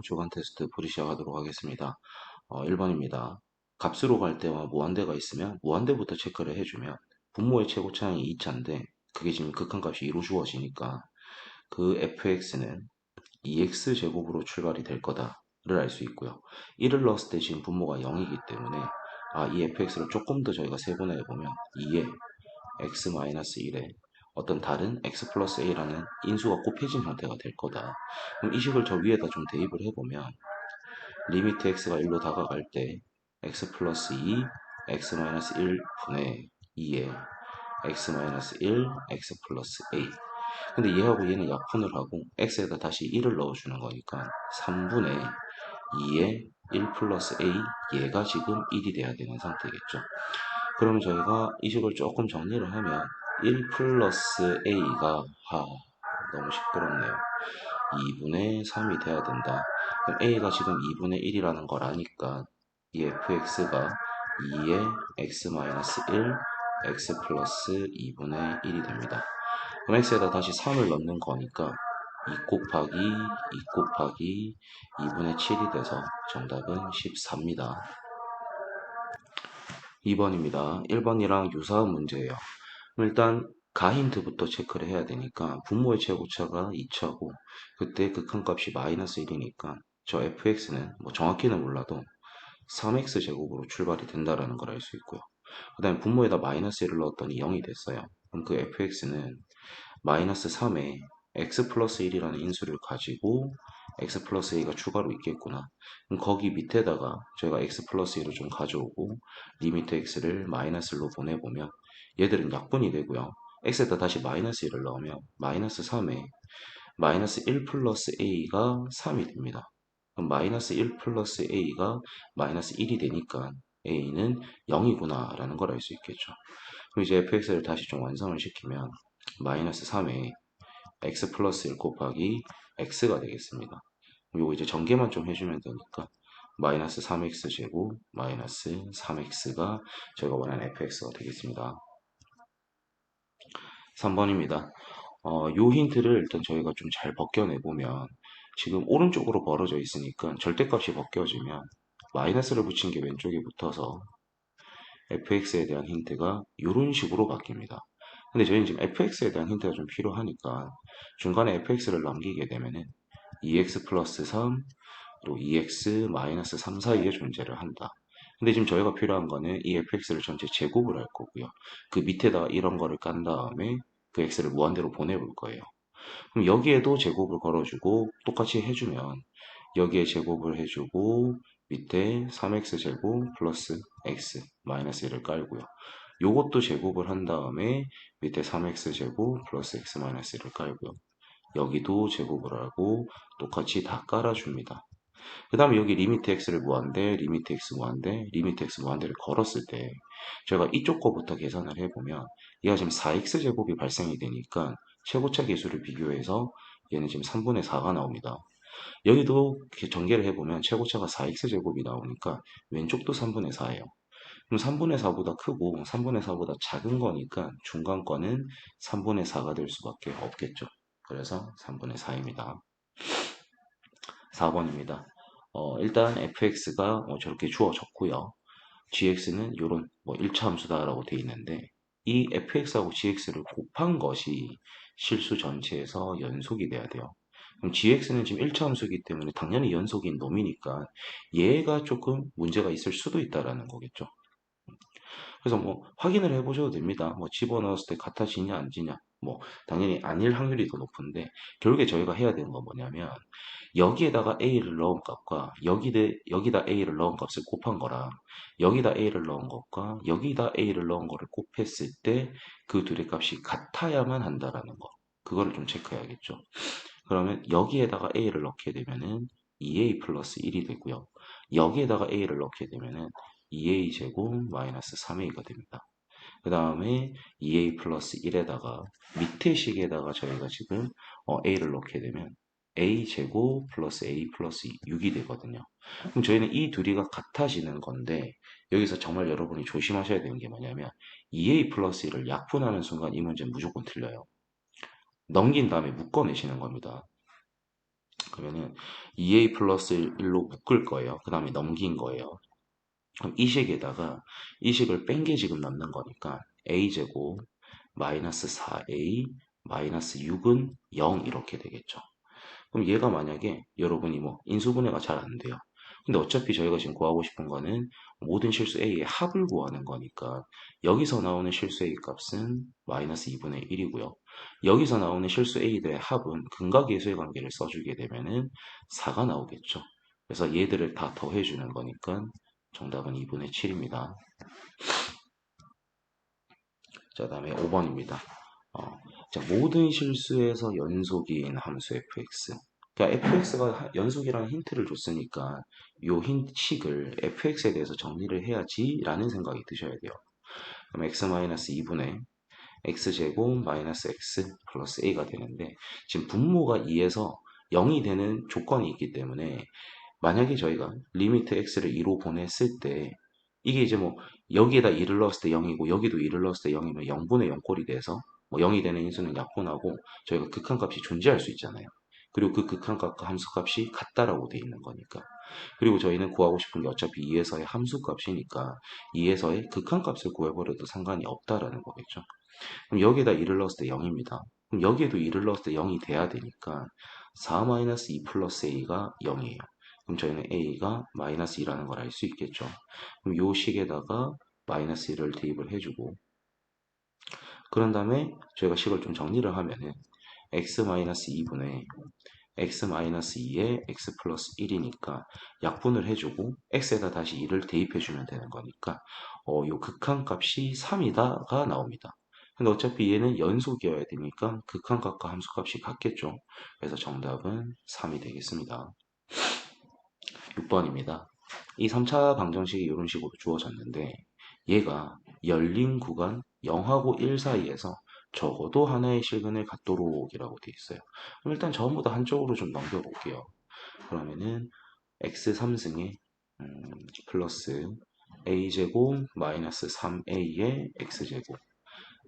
주간 테스트 풀이 시작하도록 하겠습니다. 1번입니다. 값으로 갈 때와 무한대가 있으면 무한대부터 체크를 해주면 분모의 최고차항이 2차인데 그게 지금 극한값이 2로 주어지니까 그 fx는 2x 제곱으로 출발이 될 거다를 알 수 있고요. 1을 넣었을 때 지금 분모가 0이기 때문에 이 fx를 조금 더 저희가 세분화해 보면 2에 x-1에 어떤 다른 x 플러스 a라는 인수가 곱해진 형태가 될 거다. 그럼 이 식을 저 위에다 좀 대입을 해보면 리미트 x가 1로 다가갈 때 x 플러스 2, x 마이너스 1 분의 2에 x 마이너스 1, x 플러스 a. 근데 얘하고 얘는 약분을 하고 x에다 다시 1을 넣어주는 거니까 3분의 2에 1 플러스 a, 얘가 지금 1이 돼야 되는 상태겠죠. 그러면 저희가 이 식을 조금 정리를 하면 1 플러스 a가 너무 시끄럽네요. 2분의 3이 돼야 된다. 그럼 a가 지금 2분의 1이라는 걸 아니까 이 fx가 2의 x-1, x 플러스 2분의 1이 됩니다. 그럼 x에다 다시 3을 넣는 거니까 2 곱하기 2 곱하기 2분의 7이 돼서 정답은 14입니다. 2번입니다. 1번이랑 유사한 문제예요. 일단 가힌트부터 체크를 해야 되니까 분모의 최고차가 2차고 그때 극한값이 마이너스 1이니까 저 fx는 뭐 정확히는 몰라도 3x 제곱으로 출발이 된다라는 걸 알 수 있고요. 그 다음에 분모에다 마이너스 1을 넣었더니 0이 됐어요. 그럼 그 fx는 마이너스 3에 x 플러스 1이라는 인수를 가지고 x 플러스 a가 추가로 있겠구나. 그럼 거기 밑에다가 저희가 x 플러스 1을 좀 가져오고 리미트 x를 마이너스 1로 보내보면 얘들은 약분이 되고요. x에다 다시 마이너스 1을 넣으면 마이너스 3에 마이너스 1 플러스 a가 3이 됩니다. 그럼 마이너스 1 플러스 a가 마이너스 1이 되니까 a는 0이구나 라는 걸 알 수 있겠죠. 그럼 이제 fx를 다시 좀 완성을 시키면 마이너스 3에 x 플러스 1 곱하기 x가 되겠습니다. 요거 이제 전개만 좀 해주면 되니까 마이너스 3x 제곱 마이너스 3x가 저희가 원하는 fx가 되겠습니다. 3번입니다. 요 힌트를 일단 저희가 좀 잘 벗겨내보면 지금 오른쪽으로 벌어져 있으니까 절대값이 벗겨지면 마이너스를 붙인 게 왼쪽에 붙어서 fx에 대한 힌트가 이런 식으로 바뀝니다. 근데 저희는 지금 fx에 대한 힌트가 좀 필요하니까 중간에 fx를 남기게 되면은 2x 플러스 3, 또 2x 마이너스 3 사이에 존재를 한다. 근데 지금 저희가 필요한 거는 이 fx를 전체 제곱을 할 거고요. 그 밑에다가 이런 거를 깐 다음에 그 x를 무한대로 보내볼 거예요. 그럼 여기에도 제곱을 걸어주고 똑같이 해주면 여기에 제곱을 해주고 밑에 3x 제곱 플러스 x 마이너스 1을 깔고요. 요것도 제곱을 한 다음에 밑에 3x 제곱 플러스 x 마이너스 1을 깔고요. 여기도 제곱을 하고 똑같이 다 깔아줍니다. 그 다음에 여기 리미트 x를 무한대, 리미트 x 무한대, 리미트 x 무한대를 걸었을 때 제가 이쪽 거부터 계산을 해보면 얘가 지금 4x 제곱이 발생이 되니까 최고차 계수를 비교해서 얘는 지금 3분의 4가 나옵니다. 여기도 이렇게 전개를 해보면 최고차가 4x 제곱이 나오니까 왼쪽도 3분의 4예요. 그럼 3분의 4보다 크고 3분의 4보다 작은 거니까 중간 거는 3분의 4가 될 수밖에 없겠죠. 그래서 3분의 4입니다. 4번입니다. 일단 fx가 저렇게 주어졌고요. gx는 이런 1차 함수다라고 되어 있는데 이 fx하고 gx를 곱한 것이 실수 전체에서 연속이 돼야 돼요. 그럼 gx는 지금 1차 함수이기 때문에 당연히 연속인 놈이니까 얘가 조금 문제가 있을 수도 있다라는 거겠죠. 그래서 확인을 해보셔도 됩니다. 집어넣었을 때 같아지냐 안 지냐. 당연히 아닐 확률이 더 높은데 결국에 저희가 해야 되는 건 뭐냐면 여기에다가 a를 넣은 값과 여기다 a를 넣은 값을 곱한 거랑 여기다 a를 넣은 것과 여기다 a를 넣은 거를 곱했을 때 그 둘의 값이 같아야만 한다라는 거. 그거를 좀 체크해야겠죠. 그러면 여기에다가 a를 넣게 되면은 2a 플러스 1이 되고요. 여기에다가 a를 넣게 되면은 2a 제곱 마이너스 3a가 됩니다. 그 다음에 2a 플러스 1에다가 밑에 식에다가 저희가 지금 a를 넣게 되면 a 제곱 플러스 a 플러스 6이 되거든요. 그럼 저희는 이 둘이가 같아지는 건데 여기서 정말 여러분이 조심하셔야 되는 게 뭐냐면 2a 플러스 1을 약분하는 순간 이 문제는 무조건 틀려요. 넘긴 다음에 묶어내시는 겁니다. 그러면은 2a 플러스 1로 묶을 거예요. 그 다음에 넘긴 거예요. 그럼 이 식에다가 이 식을 뺀 게 지금 남는 거니까 a제곱 마이너스 4a 마이너스 6은 0 이렇게 되겠죠. 그럼 얘가 만약에 여러분이 뭐 인수분해가 잘 안 돼요. 근데 어차피 저희가 지금 구하고 싶은 거는 모든 실수 a의 합을 구하는 거니까 여기서 나오는 실수 a 값은 마이너스 2분의 1이고요. 여기서 나오는 실수 a들의 합은 근각계수의 관계를 써주게 되면은 4가 나오겠죠. 그래서 얘들을 다 더해주는 거니까 정답은 2분의 7입니다. 자, 다음에 5번입니다. 자, 모든 실수에서 연속인 함수 fx. 그러니까 fx가 연속이라는 힌트를 줬으니까 요 식을 fx에 대해서 정리를 해야지라는 생각이 드셔야 돼요. 그럼 x-2분의 x제곱 마이너스 x 플러스 a가 되는데 지금 분모가 2에서 0이 되는 조건이 있기 때문에 만약에 저희가 리미트 x를 2로 보냈을 때 이게 이제 뭐 여기에다 2를 넣었을 때 0이고 여기도 2를 넣었을 때 0이면 0분의 0꼴이 돼서 뭐 0이 되는 인수는 약분하고 저희가 극한값이 존재할 수 있잖아요. 그리고 그 극한값과 함수값이 같다라고 돼 있는 거니까. 그리고 저희는 구하고 싶은 게 어차피 2에서의 함수값이니까 2에서의 극한값을 구해버려도 상관이 없다라는 거겠죠. 그럼 여기에다 2를 넣었을 때 0입니다. 그럼 여기에도 2를 넣었을 때 0이 돼야 되니까 4-2 플러스 a가 0이에요. 그럼 저희는 a가 마이너스 2라는 걸 알 수 있겠죠. 그럼 요 식에다가 마이너스 1을 대입을 해주고 그런 다음에 저희가 식을 좀 정리를 하면은 x-2분의 x-2에 x 플러스 1이니까 약분을 해주고 x에다 다시 2를 대입해주면 되는 거니까 요 극한값이 3이다가 나옵니다. 근데 어차피 얘는 연속이어야 되니까 극한값과 함수값이 같겠죠. 그래서 정답은 3이 되겠습니다. 6번입니다. 이 3차 방정식이 이런 식으로 주어졌는데 얘가 열린 구간 0하고 1 사이에서 적어도 하나의 실근을 갖도록이라고 되어 있어요. 그럼 일단 전부 다 한쪽으로 좀 넘겨볼게요. 그러면은 x 3승에 플러스 a제곱 마이너스 3a의 x제곱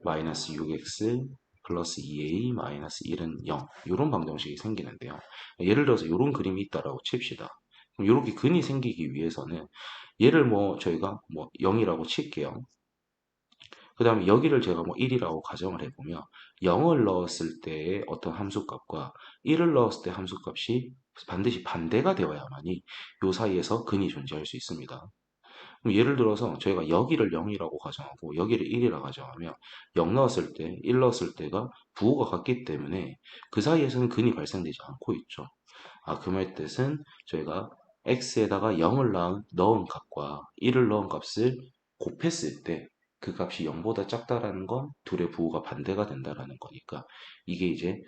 마이너스 6x 플러스 2a 마이너스 1은 0 이런 방정식이 생기는데요. 예를 들어서 이런 그림이 있다라고 칩시다. 그럼 이렇게 근이 생기기 위해서는 얘를 뭐 저희가 뭐 0이라고 칠게요. 그 다음에 여기를 제가 뭐 1이라고 가정을 해보면 0을 넣었을 때의 어떤 함수값과 1을 넣었을 때 함수값이 반드시 반대가 되어야만이 요 사이에서 근이 존재할 수 있습니다. 그럼 예를 들어서 저희가 여기를 0이라고 가정하고 여기를 1이라고 가정하면 0 넣었을 때, 1 넣었을 때가 부호가 같기 때문에 그 사이에서는 근이 발생되지 않고 있죠. 그 말 뜻은 저희가 x에다가 0을 넣은 값과 1을 넣은 값을 곱했을 때 그 값이 0보다 작다라는 건 둘의 부호가 반대가 된다라는 거니까 이게 이제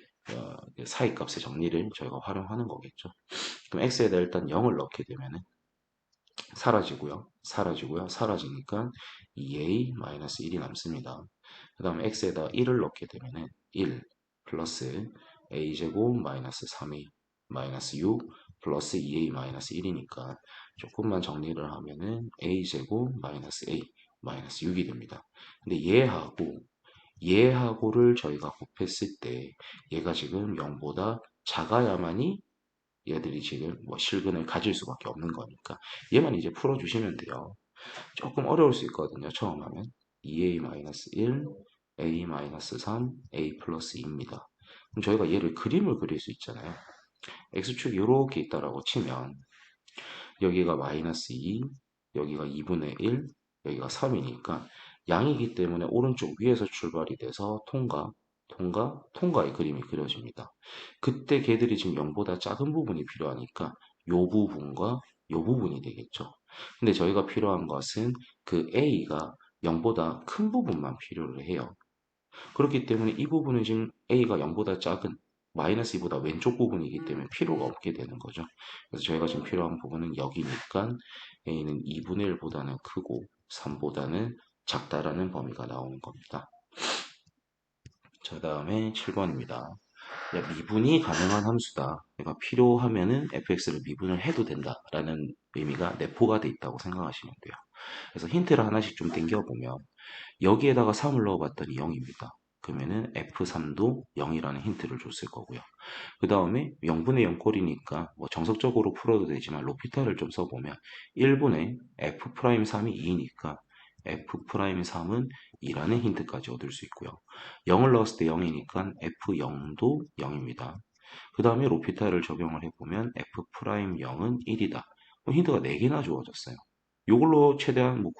사이 값의 정리를 저희가 활용하는 거겠죠. 그럼 x에다 일단 0을 넣게 되면은 사라지고요. 사라지고요. 사라지니까 2a-1이 남습니다. 그 다음에 x에다 1을 넣게 되면은 1 플러스 a제곱 마이너스 3a 마이너스 6 플러스 2a-1이니까 조금만 정리를 하면은 a제곱 마이너스 a 마이너스 6이 됩니다. 근데 얘하고를 저희가 곱했을 때 얘가 지금 0보다 작아야만이 얘들이 지금 뭐 실근을 가질 수밖에 없는 거니까 얘만 이제 풀어주시면 돼요. 조금 어려울 수 있거든요. 처음 하면 2a-1, a-3, a 플러스 2입니다. 그럼 저희가 얘를 그림을 그릴 수 있잖아요. x축이 이렇게 있다라고 치면 여기가 마이너스 2, 여기가 2분의 1, 여기가 3이니까 양이기 때문에 오른쪽 위에서 출발이 돼서 통과의 그림이 그려집니다. 그때 걔들이 지금 0보다 작은 부분이 필요하니까 요 부분과 요 부분이 되겠죠. 근데 저희가 필요한 것은 그 A가 0보다 큰 부분만 필요로 해요. 그렇기 때문에 이 부분은 지금 A가 0보다 작은 마이너스 2보다 왼쪽 부분이기 때문에 필요가 없게 되는 거죠. 그래서 저희가 지금 필요한 부분은 여기니까 A는 2분의 1보다는 크고 3보다는 작다라는 범위가 나오는 겁니다. 자, 다음에 7번입니다. 미분이 가능한 함수다. 그러니까 필요하면은 fx를 미분을 해도 된다라는 의미가 내포가 돼 있다고 생각하시면 돼요. 그래서 힌트를 하나씩 좀 땡겨보면 여기에다가 3을 넣어봤더니 0입니다. 그러면은 F3도 0이라는 힌트를 줬을 거고요. 그 다음에 0분의 0꼴이니까 뭐 정석적으로 풀어도 되지만 로피탈을 좀 써보면 1분의 F'3이 2니까 F'3은 2라는 힌트까지 얻을 수 있고요. 0을 넣었을 때 0이니까 F0도 0입니다. 그 다음에 로피탈을 적용을 해보면 F'0은 1이다. 힌트가 4개나 주어졌어요. 이걸로 최대한 뭐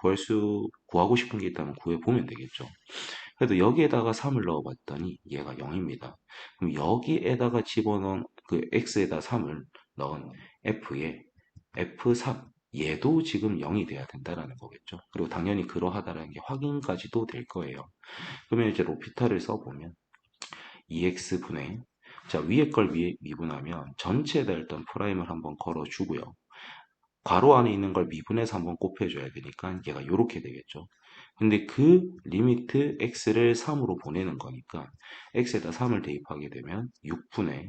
구하고 싶은 게 있다면 구해보면 되겠죠. 그래도 여기에다가 3을 넣어봤더니 얘가 0입니다. 그럼 여기에다가 집어넣은 그 x에다 3을 넣은 f에 f3 얘도 지금 0이 돼야 된다라는 거겠죠. 그리고 당연히 그러하다라는 게 확인까지도 될 거예요. 그러면 이제 로피탈을 써보면 2x분의 자 위에 걸 미분하면 전체에다 일단 프라임을 한번 걸어주고요. 괄호 안에 있는 걸 미분해서 한번 곱해줘야 되니까 얘가 이렇게 되겠죠. 근데 그 리미트 x를 3으로 보내는 거니까 x에다 3을 대입하게 되면 6분의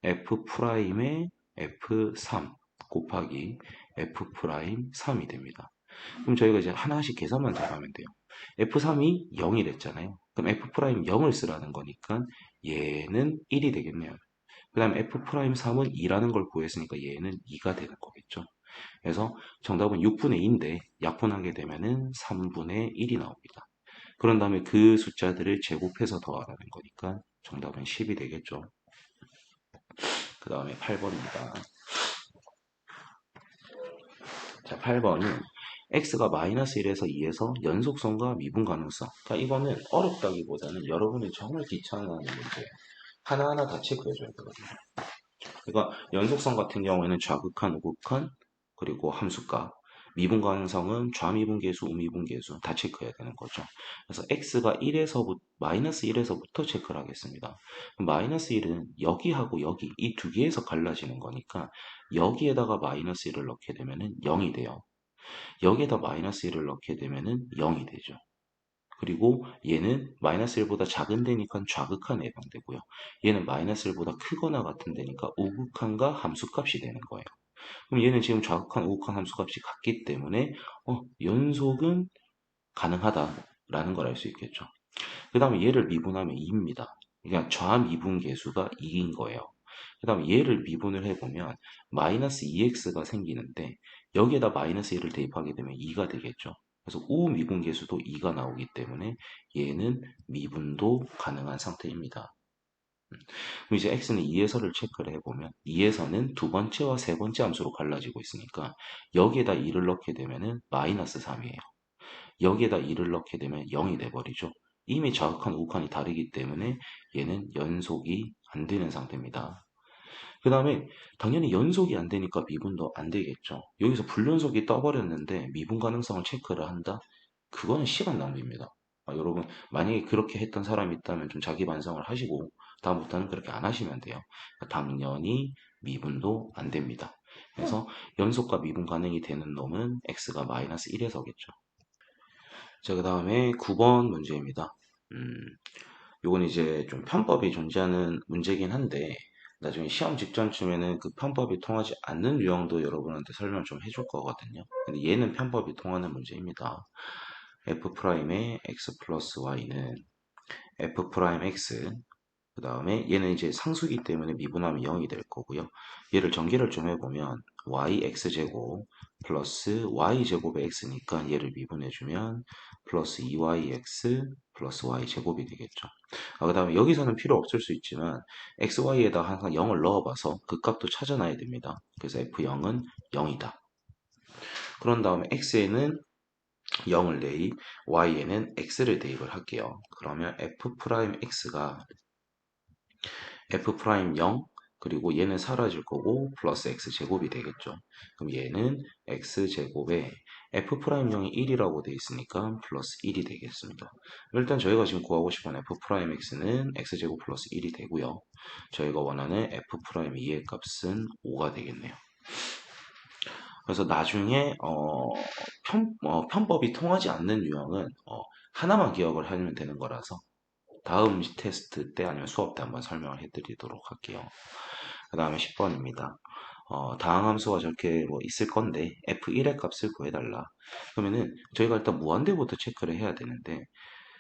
f'의 f3 곱하기 f'3이 됩니다. 그럼 저희가 이제 하나씩 계산만 잘하면 돼요. f3이 0이 됐잖아요. 그럼 f'0을 쓰라는 거니까 얘는 1이 되겠네요. 그 다음에 f'3은 2라는 걸 구했으니까 얘는 2가 되는 거겠죠. 그래서 정답은 6분의 2인데 약분하게 되면은 3분의 1이 나옵니다. 그런 다음에 그 숫자들을 제곱해서 더하라는 거니까 정답은 10이 되겠죠. 그 다음에 8번입니다. 자, 8번은 x가 마이너스 1에서 2에서 연속성과 미분 가능성. 그러니까 이거는 어렵다기보다는 여러분이 정말 귀찮아하는 문제예요. 하나하나 다 체크해줘야 되거든요. 그러니까 연속성 같은 경우에는 좌극한, 우극한, 그리고 함수값. 미분 가능성은 좌미분계수, 우미분계수 다 체크해야 되는 거죠. 그래서 x가 1에서부터 마이너스 1에서부터 체크를 하겠습니다. 마이너스 1은 여기하고 여기 이 두 개에서 갈라지는 거니까 여기에다가 마이너스 1을 넣게 되면은 0이 돼요. 여기에다 마이너스 1을 넣게 되면은 0이 되죠. 그리고 얘는 마이너스 1보다 작은 데니까 좌극한에 해당되고요. 얘는 마이너스 1보다 크거나 같은 데니까 우극한과 함수값이 되는 거예요. 그럼 얘는 지금 좌극한, 우극한 함수값이 같기 때문에 연속은 가능하다라는 걸 알 수 있겠죠. 그 다음에 얘를 미분하면 2입니다. 그러니까 좌미분 계수가 2인 거예요. 그 다음에 얘를 미분을 해보면 마이너스 2x가 생기는데 여기에다 마이너스 1을 대입하게 되면 2가 되겠죠. 그래서 우미분 계수도 2가 나오기 때문에 얘는 미분도 가능한 상태입니다. 그럼 이제 x는 2에서를 체크를 해보면 2에서는 두 번째와 세 번째 함수로 갈라지고 있으니까 여기에다 2를 넣게 되면은 마이너스 3이에요. 여기에다 2를 넣게 되면 0이 돼버리죠. 이미 좌극한 우극한이 다르기 때문에 얘는 연속이 안 되는 상태입니다. 그 다음에 당연히 연속이 안 되니까 미분도 안 되겠죠. 여기서 불연속이 떠버렸는데 미분 가능성을 체크를 한다? 그거는 시간 낭비입니다. 여러분 만약에 그렇게 했던 사람이 있다면 좀 자기 반성을 하시고 다음부터는 그렇게 안 하시면 돼요. 당연히 미분도 안 됩니다. 그래서 연속과 미분 가능이 되는 놈은 x가 마이너스 1에서겠죠. 자, 그 다음에 9번 문제입니다. 요건 이제 좀 편법이 존재하는 문제긴 한데, 나중에 시험 직전쯤에는 그 편법이 통하지 않는 유형도 여러분한테 설명 좀 해줄 거거든요. 근데 얘는 편법이 통하는 문제입니다. f'의 x 플러스 y는 f'x 그 다음에 얘는 이제 상수기 때문에 미분하면 0이 될 거고요. 얘를 전개를 좀 해보면 yx제곱 플러스 y제곱의 x니까 얘를 미분해주면 플러스 2yx 플러스 y제곱이 되겠죠. 그 다음에 여기서는 필요 없을 수 있지만 xy에다 항상 0을 넣어봐서 그 값도 찾아놔야 됩니다. 그래서 f0은 0이다. 그런 다음에 x에는 0을 대입, y에는 x를 대입을 할게요. 그러면 f'x가 f'0 그리고 얘는 사라질 거고 플러스 x제곱이 되겠죠. 그럼 얘는 x제곱에 f'0이 1이라고 돼 있으니까 플러스 1이 되겠습니다. 일단 저희가 지금 구하고 싶은 f'x는 x제곱 플러스 1이 되고요. 저희가 원하는 f'2의 값은 5가 되겠네요. 그래서 나중에 편법이 통하지 않는 유형은 하나만 기억을 하면 되는 거라서 다음 테스트 때 아니면 수업 때 한번 설명을 해드리도록 할게요. 그 다음에 10번입니다. 다항함수가 저렇게 뭐 있을 건데 f1의 값을 구해달라. 그러면은 저희가 일단 무한대부터 체크를 해야 되는데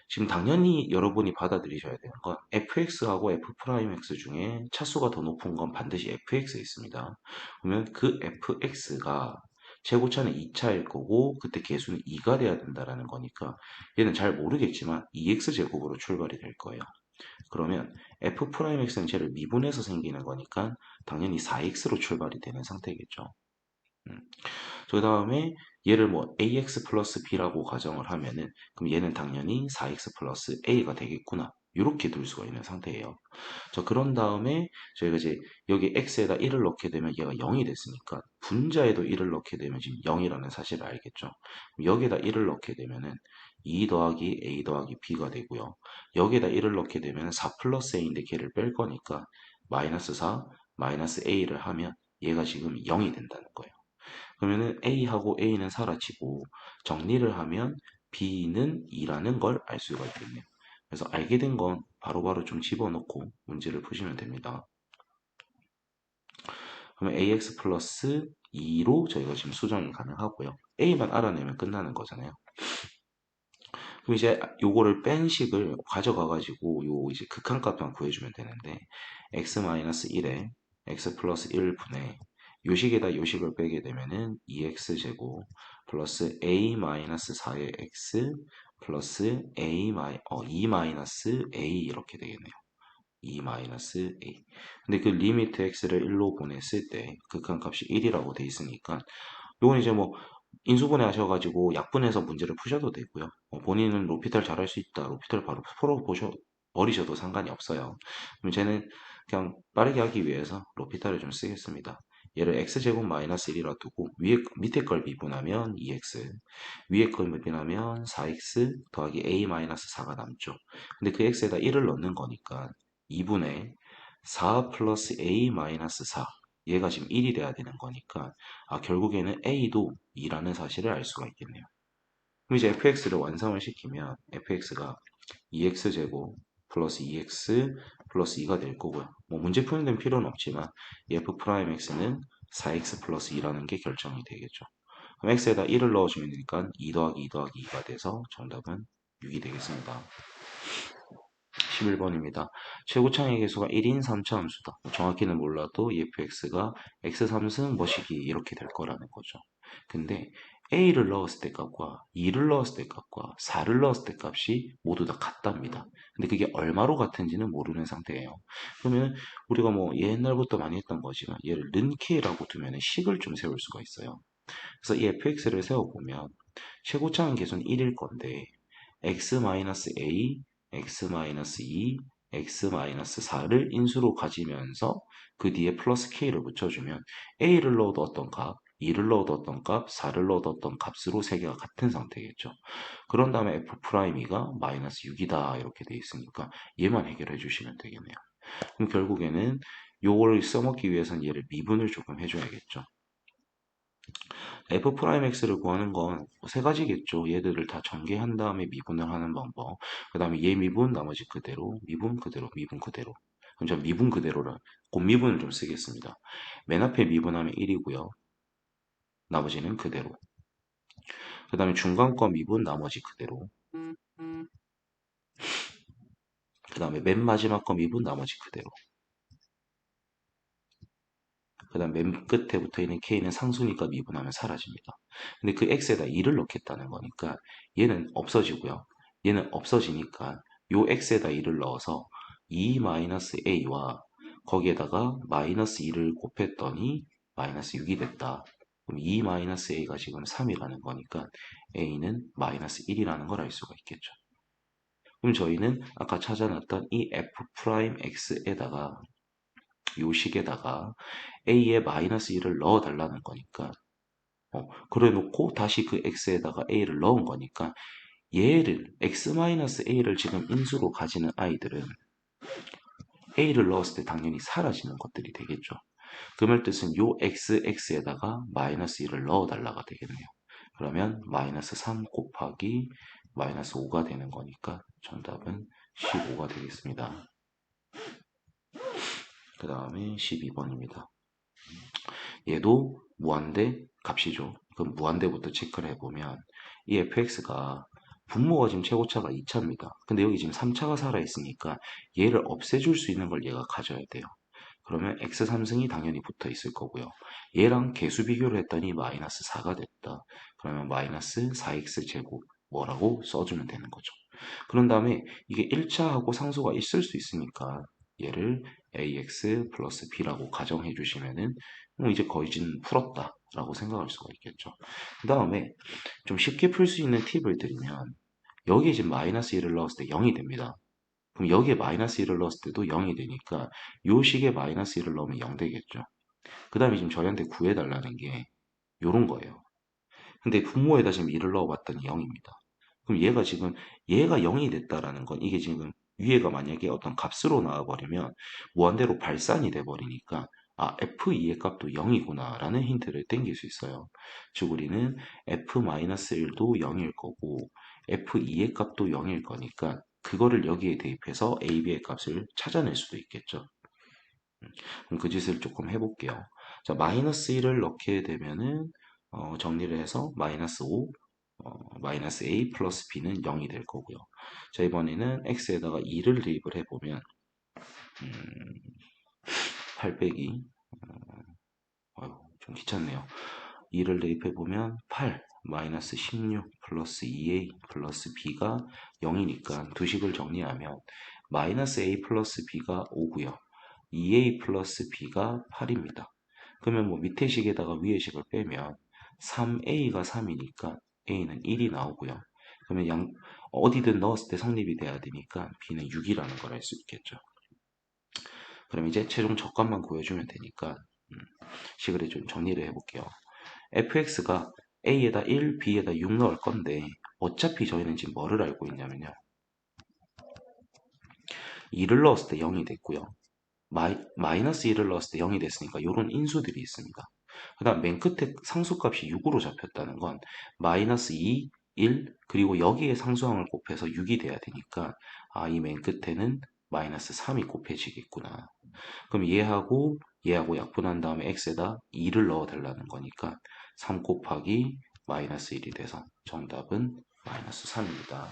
지금 당연히 여러분이 받아들이셔야 되는 건 fx하고 f'x 중에 차수가 더 높은 건 반드시 fx에 있습니다. 그러면 그 fx가 최고차는 2차일 거고 그때 개수는 2가 돼야 된다라는 거니까 얘는 잘 모르겠지만 2x제곱으로 출발이 될 거예요. 그러면 f'x는 쟤를 미분해서 생기는 거니까 당연히 4x로 출발이 되는 상태겠죠. 음. 그 다음에 얘를 뭐 ax 플러스 b라고 가정을 하면은 그럼 얘는 당연히 4x 플러스 a가 되겠구나. 이렇게 둘 수가 있는 상태예요. 그런 다음에 저희가 이제 여기 x에다 1을 넣게 되면 얘가 0이 됐으니까 분자에도 1을 넣게 되면 지금 0이라는 사실을 알겠죠. 여기에다 1을 넣게 되면은 2 더하기 a 더하기 b가 되고요. 여기에다 1을 넣게 되면 4 플러스 a인데 걔를 뺄 거니까 마이너스 4 마이너스 a를 하면 얘가 지금 0이 된다는 거예요. 그러면은 A하고 A는 사라지고 정리를 하면 B는 2라는 걸 알 수가 있겠네요. 그래서 알게 된 건 바로바로 좀 집어넣고 문제를 푸시면 됩니다. 그러면 AX 플러스 2로 저희가 지금 수정이 가능하고요. A만 알아내면 끝나는 거잖아요. 그럼 이제 요거를 뺀 식을 가져가가지고 요 이제 극한값만 구해주면 되는데 x-1에 x 플러스 1분의 요식에다 요식을 빼게 되면은 2x제곱 플러스 a-4의 x 플러스 2-a 이렇게 되겠네요. 2-a. 근데 그 리미트 x를 1로 보냈을 때 극한값이 1이라고 돼 있으니까 요건 이제 뭐 인수분해 하셔가지고 약분해서 문제를 푸셔도 되고요. 본인은 로피탈 잘할 수 있다. 로피탈 바로 풀어보셔 버리셔도 상관이 없어요. 그럼 쟤는 그냥 빠르게 하기 위해서 로피탈을 좀 쓰겠습니다. 얘를 x제곱 마이너스 1이라 두고 밑에 걸 미분하면 2x, 위에 걸 미분하면 4x 더하기 a 마이너스 4가 남죠. 근데 그 x에다 1을 넣는 거니까 2분의 4 플러스 a 마이너스 4 얘가 지금 1이 돼야 되는 거니까 결국에는 a도 2라는 사실을 알 수가 있겠네요. 그럼 이제 fx를 완성을 시키면 fx가 2x제곱 플러스 2x 플러스 2가 될 거고요. 뭐 문제 푸는 데는 필요는 없지만 f'x는 4x 플러스 2라는 게 결정이 되겠죠. 그럼 x에다 1을 넣어주면 되니까 2 더하기 2 더하기 2가 돼서 정답은 6이 되겠습니다. 11번입니다. 최고창의 개수가 1인 3차 함수다. 정확히는 몰라도 EFX가 x3승 뭐시기 이렇게 될 거라는 거죠. 근데 A를 넣었을 때 값과 2를 넣었을 때 값과 4를 넣었을 때 값이 모두 다 같답니다. 근데 그게 얼마로 같은지는 모르는 상태예요. 그러면 우리가 뭐 옛날부터 많이 했던 거지만 얘를 른케라고 두면 식을 좀 세울 수가 있어요. 그래서 이 fx를 세워보면 최고차는 계수는 1일 건데 x-a, x-2, x-4를 인수로 가지면서 그 뒤에 플러스 k를 붙여주면 a를 넣어도 어떤 값, 2를 넣어도 어떤 값, 4를 넣어도 어떤 값으로 세 개가 같은 상태겠죠. 그런 다음에 f'E가 마이너스 6이다 이렇게 돼 있으니까 얘만 해결해 주시면 되겠네요. 그럼 결국에는 요걸 써먹기 위해서는 얘를 미분을 조금 해줘야겠죠. f'x를 구하는 건 세 가지겠죠. 얘들을 다 전개한 다음에 미분을 하는 방법. 그 다음에 얘 미분, 나머지 그대로, 미분 그대로, 미분 그대로. 그럼 전 미분 그대로를, 곱미분을 좀 쓰겠습니다. 맨 앞에 미분하면 1이고요. 나머지는 그대로. 그 다음에 중간 거 미분, 나머지 그대로. 그 다음에 맨 마지막 거 미분, 나머지 그대로. 그 다음 맨 끝에 붙어 있는 k는 상수니까 미분하면 사라집니다. 근데 그 x에다 2를 넣겠다는 거니까 얘는 없어지고요. 얘는 없어지니까 요 x에다 2를 넣어서 2-a와 거기에다가 마이너스 2를 곱했더니 마이너스 6이 됐다. 그럼 2-a가 지금 3이라는 거니까 a는 마이너스 1이라는 걸 알 수가 있겠죠. 그럼 저희는 아까 찾아놨던 이 f'x에다가 요 식에다가 a에 마이너스 1을 넣어 달라는 거니까 그래 놓고 다시 그 x에다가 a를 넣은 거니까 얘를 x-a를 지금 인수로 가지는 아이들은 a를 넣었을 때 당연히 사라지는 것들이 되겠죠. 그 말 뜻은 요 x에다가 마이너스 1을 넣어 달라가 되겠네요. 그러면 마이너스 3 곱하기 마이너스 5가 되는 거니까 정답은 15가 되겠습니다. 그 다음에 12번입니다. 얘도 무한대 값이죠. 그럼 무한대부터 체크를 해보면 이 fx가 분모가 지금 최고차가 2차입니다. 근데 여기 지금 3차가 살아있으니까 얘를 없애줄 수 있는 걸 얘가 가져야 돼요. 그러면 x3승이 당연히 붙어 있을 거고요. 얘랑 개수 비교를 했더니 마이너스 4가 됐다. 그러면 마이너스 4x 제곱 뭐라고 써주면 되는 거죠. 그런 다음에 이게 1차하고 상수가 있을 수 있으니까 얘를 ax 플러스 b라고 가정해 주시면은 이제 거의 진 풀었다라고 생각할 수가 있겠죠. 그 다음에 좀 쉽게 풀 수 있는 팁을 드리면 여기에 지금 마이너스 1을 넣었을 때 0이 됩니다. 그럼 여기에 마이너스 1을 넣었을 때도 0이 되니까 요 식에 마이너스 1을 넣으면 0 되겠죠. 그 다음에 지금 저희한테 구해달라는 게 요런 거예요. 근데 분모에다 지금 1을 넣어봤더니 0입니다. 그럼 얘가 지금 얘가 0이 됐다라는 건 이게 지금 위에가 만약에 어떤 값으로 나와버리면 무한대로 발산이 돼버리니까 아 f2의 값도 0이구나 라는 힌트를 땡길 수 있어요. 즉 우리는 f-1도 0일 거고 f2의 값도 0일 거니까 그거를 여기에 대입해서 a, b의 값을 찾아낼 수도 있겠죠. 그럼 그 짓을 조금 해볼게요. 자, 마이너스 1을 넣게 되면은 정리를 해서 마이너스 5, 마이너스 a 플러스 b는 0이 될 거고요. 자, 이번에는 x에다가 2를 대입을 해보면 8 빼기 좀 귀찮네요. 2를 대입해보면 8 마이너스 16 플러스 2a 플러스 b가 0이니까 두 식을 정리하면 마이너스 a 플러스 b가 5고요. 2a 플러스 b가 8입니다. 그러면 뭐 밑에 식에다가 위에 식을 빼면 3a가 3이니까 a는 1이 나오고요. 그러면 어디든 넣었을 때 성립이 돼야 되니까 b는 6이라는 걸 알 수 있겠죠. 그럼 이제 최종 적값만 구해주면 되니까 식을 좀 정리를 해볼게요. fx가 a에다 1, b에다 6 넣을 건데 어차피 저희는 지금 뭐를 알고 있냐면요. 2를 넣었을 때 0이 됐고요. 마이너스 1을 넣었을 때 0이 됐으니까 이런 인수들이 있습니다. 그 다음 맨 끝에 상수값이 6으로 잡혔다는 건 마이너스 2, 1, 그리고 여기에 상수항을 곱해서 6이 돼야 되니까 아, 이 맨 끝에는 마이너스 3이 곱해지겠구나. 그럼 얘하고 약분한 다음에 x에다 2를 넣어달라는 거니까 3 곱하기 마이너스 1이 돼서 정답은 마이너스 3입니다.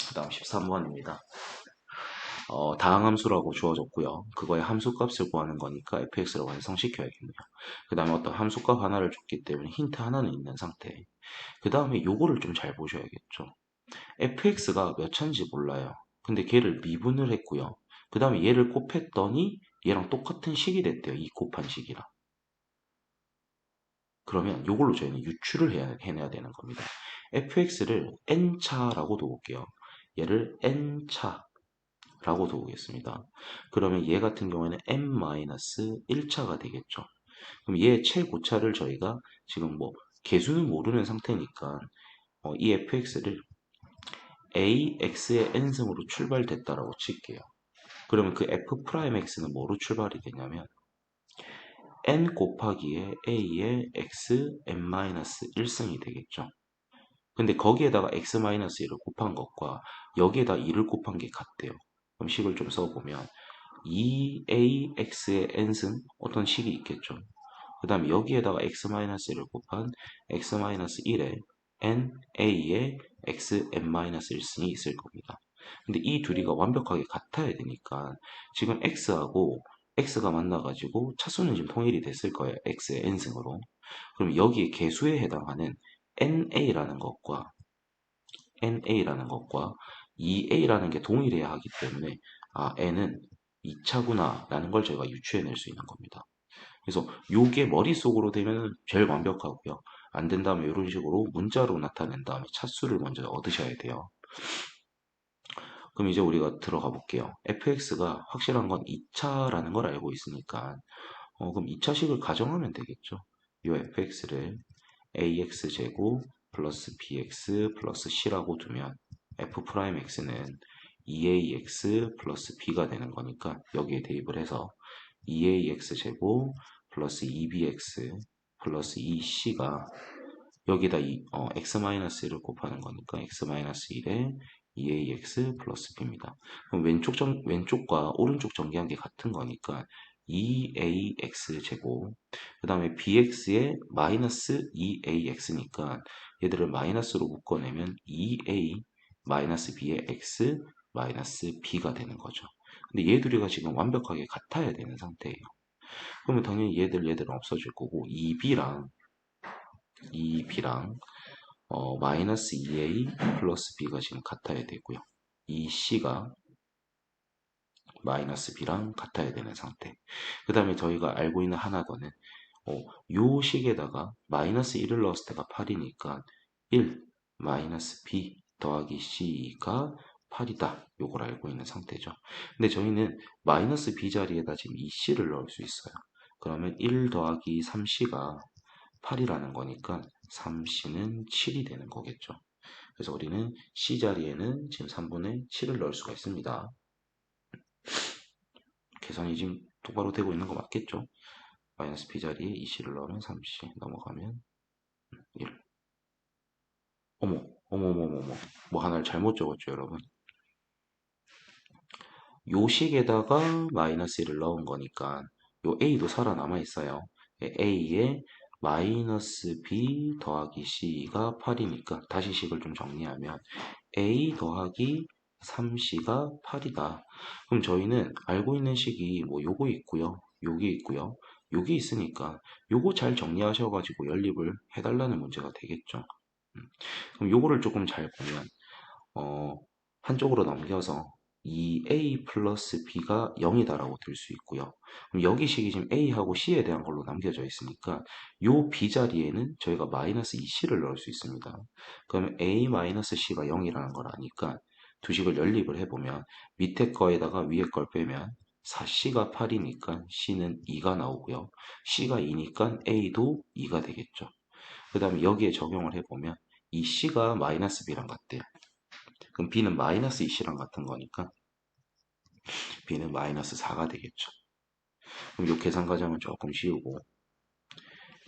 그 다음 13번입니다. 다항함수라고 주어졌고요. 그거의 함수값을 구하는 거니까 fx를 완성시켜야겠네요. 그 다음에 어떤 함수값 하나를 줬기 때문에 힌트 하나는 있는 상태. 그 다음에 요거를 좀 잘 보셔야겠죠. fx가 몇 차인지 몰라요. 근데 걔를 미분을 했고요. 그 다음에 얘를 곱했더니 얘랑 똑같은 식이 됐대요. 이 곱한 식이랑. 그러면 요걸로 저희는 유추를 해내야 되는 겁니다. fx를 n차라고 둬볼게요. 얘를 n차라고 둬보겠습니다. 그러면 얘 같은 경우에는 n-1차가 되겠죠. 그럼 얘 최고차를 저희가 지금 뭐 개수는 모르는 상태니까 이 fx를 ax의 n승으로 출발됐다라고 칠게요. 그러면 그 f'x는 뭐로 출발이 되냐면 n 곱하기에 a의 x n-1승이 되겠죠. 근데 거기에다가 x-1을 곱한 것과 여기에다 2를 곱한 게 같대요. 그럼 식을 좀 써보면 2ax의 n승 어떤 식이 있겠죠. 그 다음에 여기에다가 x-1을 곱한 x-1의 na의 x n-1승이 있을 겁니다. 근데 이 둘이가 완벽하게 같아야 되니까 지금 x하고 x가 만나가지고 차수는 지금 통일이 됐을 거예요. x의 n승으로. 그럼 여기에 개수에 해당하는 na라는 것과 2a라는 게 동일해야 하기 때문에 아 n은 2차구나 라는 걸 저희가 유추해낼 수 있는 겁니다. 그래서 요게 머릿속으로 되면 제일 완벽하고요. 안 된다면 이런 식으로 문자로 나타낸 다음에 차수를 먼저 얻으셔야 돼요. 그럼 이제 우리가 들어가 볼게요. fx가 확실한 건 2차라는 걸 알고 있으니까 그럼 2차식을 가정하면 되겠죠. 이 fx를 ax제곱 플러스 bx 플러스 c라고 두면 f'x는 2ax 플러스 b가 되는 거니까 여기에 대입을 해서 2ax제곱 플러스 2bx 플러스 2c가 여기다 x-1을 곱하는 거니까 x-1에 2ax 플러스 b입니다. 그럼 왼쪽과 오른쪽 전개한 게 같은 거니까 2ax 제곱, 그 다음에 bx에 마이너스 2ax니까 얘들을 마이너스로 묶어내면 2a 마이너스 b의 x 마이너스 b가 되는 거죠. 근데 얘 둘이가 지금 완벽하게 같아야 되는 상태예요. 그러면 당연히 얘들은 없어질 거고 2b랑 마이너스 2a 플러스 b가 지금 같아야 되고요. 이 c가 마이너스 b랑 같아야 되는 상태. 그 다음에 저희가 알고 있는 하나 더는 요 식에다가 마이너스 1을 넣었을 때가 8이니까 1 마이너스 b 더하기 c가 8이다. 요걸 알고 있는 상태죠. 근데 저희는 마이너스 b 자리에다 지금 이 c를 넣을 수 있어요. 그러면 1 더하기 3c가 8이라는 거니까 3c는 7이 되는 거겠죠. 그래서 우리는 c 자리에는 지금 3분의 7을 넣을 수가 있습니다. 계산이 지금 똑바로 되고 있는 거 맞겠죠? 마이너스 b 자리에 2c를 넣으면 3c 넘어가면 1. 어머, 어머. 뭐 하나를 잘못 적었죠, 여러분. 요 식에다가 마이너스 1을 넣은 거니까 요 a도 살아남아 있어요. a에 마이너스 b 더하기 c가 8이니까 다시 식을 좀 정리하면 a 더하기 3c가 8이다. 그럼 저희는 알고 있는 식이 뭐 요거 있고요. 요게 있고요. 요게 있으니까 요거 잘 정리하셔가지고 연립을 해달라는 문제가 되겠죠. 그럼 요거를 조금 잘 보면 어, 한쪽으로 넘겨서 2a 플러스 b가 0이다라고 들 수 있고요. 그럼 여기 식이 지금 a하고 c에 대한 걸로 남겨져 있으니까 요 b 자리에는 저희가 마이너스 2c를 넣을 수 있습니다. 그러면 a 마이너스 c가 0이라는 걸 아니까 두 식을 연립을 해보면 밑에 거에다가 위에 걸 빼면 4c가 8이니까 c는 2가 나오고요. c가 2니까 a도 2가 되겠죠. 그 다음에 여기에 적용을 해보면 이 c가 마이너스 b랑 같대요. 그럼 b는 마이너스 2c랑 같은 거니까 b는 마이너스 4가 되겠죠. 그럼 이 계산 과정은 조금 쉬우고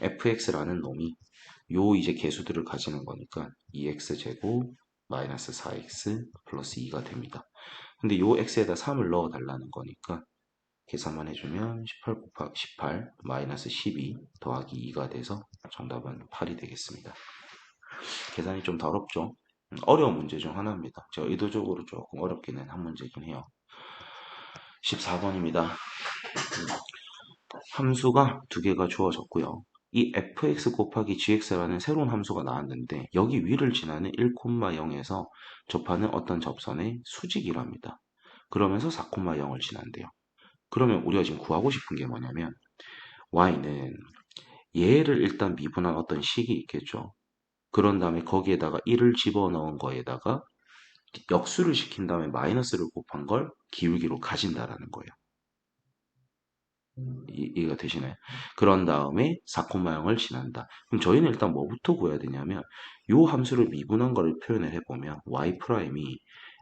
fx라는 놈이 요 이제 개수들을 가지는 거니까 2x제곱 마이너스 4x 플러스 2가 됩니다. 근데 요 x에다 3을 넣어 달라는 거니까 계산만 해주면 18 곱하기 18 마이너스 12 더하기 2가 돼서 정답은 8이 되겠습니다. 계산이 좀 더럽죠? 어려운 문제 중 하나입니다. 제가 의도적으로 조금 어렵기는 한 문제긴 해요. 14번입니다. 함수가 두 개가 주어졌고요. 이 fx 곱하기 gx라는 새로운 함수가 나왔는데 여기 위를 지나는 1,0에서 접하는 어떤 접선의 수직이랍니다. 그러면서 4,0을 지난대요. 그러면 우리가 지금 구하고 싶은 게 뭐냐면 y는 얘를 일단 미분한 어떤 식이 있겠죠. 그런 다음에 거기에다가 1을 집어넣은 거에다가 역수를 시킨 다음에 마이너스를 곱한 걸 기울기로 가진다라는 거예요. 이해가 되시나요? 그런 다음에 4,0을 지난다. 그럼 저희는 일단 뭐부터 구해야 되냐면 요 함수를 미분한 거를 표현을 해보면 y''이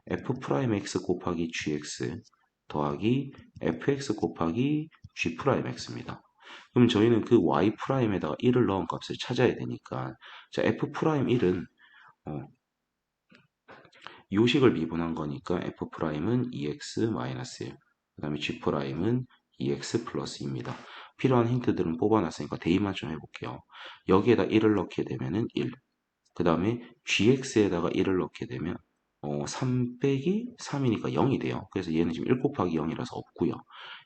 f'x 곱하기 gx 더하기 fx 곱하기 g'x입니다. 그럼 저희는 그 y'에다가 1을 넣은 값을 찾아야 되니까 자 f'1은 요식을 미분한 거니까 f'은 2x-1, 그 다음에 g'은 2x 플러스 2입니다. 필요한 힌트들은 뽑아놨으니까 대입만 좀 해볼게요. 여기에다 1을 넣게 되면은 1. 그 다음에 gx에다가 1을 넣게 되면 3 빼기 3이니까 0이 돼요. 그래서 얘는 지금 1 곱하기 0이라서 없고요.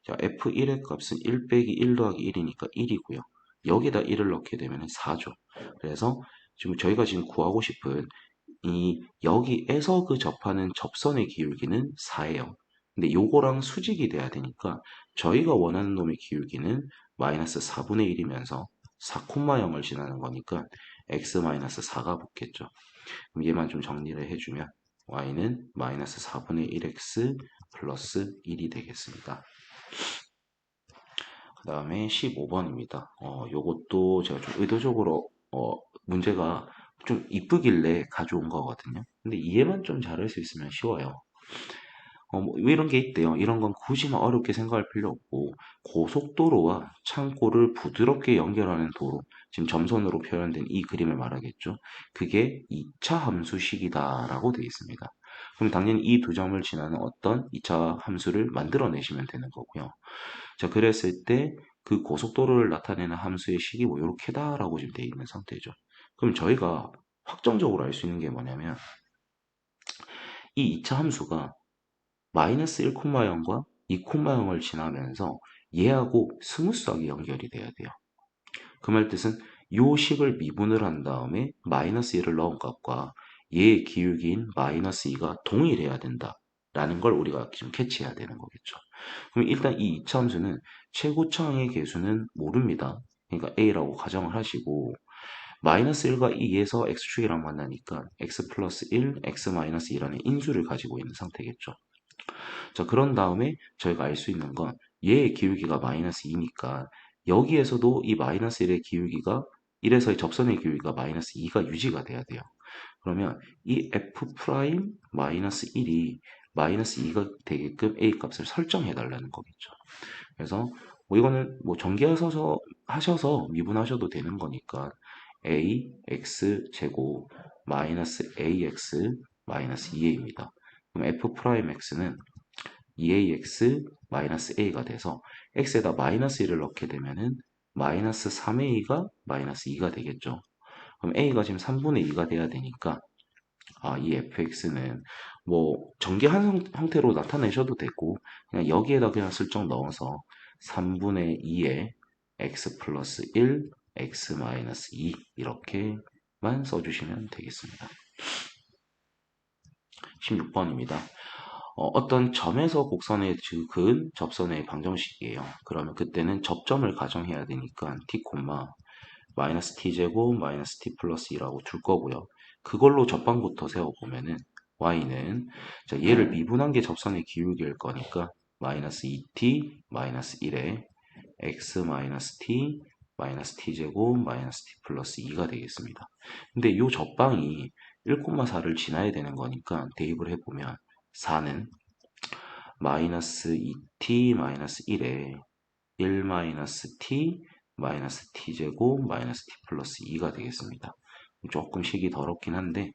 자, f1의 값은 1 빼기 1 더하기 1이니까 1이고요. 여기다 1을 넣게 되면 4죠. 그래서 지금 저희가 지금 구하고 싶은 이 여기에서 그 접하는 접선의 기울기는 4예요. 근데 요거랑 수직이 돼야 되니까 저희가 원하는 놈의 기울기는 마이너스 4분의 1이면서 4,0을 지나는 거니까 x-4가 붙겠죠. 그럼 얘만 좀 정리를 해주면 y는 마이너스 4분의 1x 플러스 1이 되겠습니다. 그 다음에 15번입니다. 요것도 제가 좀 의도적으로 문제가 좀 이쁘길래 가져온 거거든요. 근데 이해만 좀 잘할 수 있으면 쉬워요. 뭐 이런 게 있대요. 이런 건 굳이 막 어렵게 생각할 필요 없고 고속도로와 창고를 부드럽게 연결하는 도로, 지금 점선으로 표현된 이 그림을 말하겠죠. 그게 2차 함수식이다라고 되어 있습니다. 그럼 당연히 이 두 점을 지나는 어떤 2차 함수를 만들어내시면 되는 거고요. 자, 그랬을 때 그 고속도로를 나타내는 함수의 식이 뭐 이렇게다라고 지금 되어 있는 상태죠. 그럼 저희가 확정적으로 알 수 있는 게 뭐냐면 이 2차 함수가 마이너스 1,0과 2,0을 지나면서 얘하고 스무스하게 연결이 돼야 돼요. 그 말 뜻은 요 식을 미분을 한 다음에 마이너스 1을 넣은 값과 얘의 기울기인 마이너스 2가 동일해야 된다. 라는 걸 우리가 지금 캐치해야 되는 거겠죠. 그럼 일단 이 이차함수는 최고차항의 개수는 모릅니다. 그러니까 a라고 가정을 하시고 마이너스 1과 2에서 x축이랑 만나니까 x 플러스 1, x 마이너스 2라는 인수를 가지고 있는 상태겠죠. 자, 그런 다음에 저희가 알 수 있는 건 얘의 기울기가 마이너스 2니까 여기에서도 이 마이너스 1의 기울기가 1에서의 접선의 기울기가 마이너스 2가 유지가 돼야 돼요. 그러면 이 f 프라임 마이너스 1이 마이너스 2가 되게끔 a 값을 설정해 달라는 거겠죠. 그래서 뭐 이거는 뭐 전개하셔서 하셔서 미분하셔도 되는 거니까 ax 제곱 마이너스 ax 마이너스 2a입니다. 그럼 f 프라임 x는 2ax 마이너스 a가 돼서 x에다 마이너스 1을 넣게 되면은 마이너스 3a가 마이너스 2가 되겠죠. 그럼 a가 지금 3분의 2가 돼야 되니까 이 fx는 뭐 전개한 형태로 나타내셔도 되고 그냥 여기에다 그냥 슬쩍 넣어서 3분의 2에 x 플러스 1, x 마이너스 2 이렇게만 써주시면 되겠습니다. 16번입니다. 어떤 점에서 곡선에 그은 접선의 방정식이에요. 그러면 그때는 접점을 가정해야 되니까 t, 마이너스 t제곱 마이너스 t 플러스 2라고 둘 거고요. 그걸로 접방부터 세워보면은 y는 자, 얘를 미분한 게 접선의 기울기일 거니까 마이너스 2t 마이너스 1에 x 마이너스 t 마이너스 t제곱 마이너스 t 플러스 2가 되겠습니다. 근데 이 접방이 1,4를 지나야 되는 거니까 대입을 해보면 4는 마이너스 2t 마이너스 1에 1 마이너스 t 마이너스 t제곱 마이너스 t 플러스 2가 되겠습니다. 조금 식이 더럽긴 한데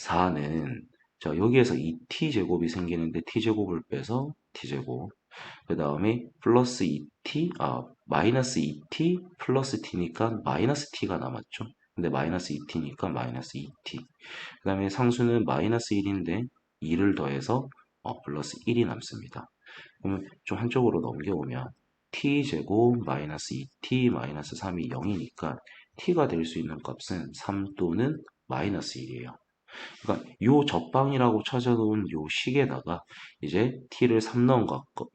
4는 자 여기에서 2t제곱이 생기는데 t제곱을 빼서 t제곱 그 다음에 플러스 2t 마이너스 2t 플러스 t니까 마이너스 t가 남았죠. 근데 마이너스 2t니까 마이너스 2t 그 다음에 상수는 마이너스 1인데 2를 더해서 플러스 1이 남습니다. 그러면 좀 한쪽으로 넘겨오면 t제곱 마이너스 2t 마이너스 3이 0이니까 t가 될 수 있는 값은 3 또는 마이너스 1이에요. 그러니까 요 접방이라고 찾아놓은 요 식에다가 이제 t를 3 넣은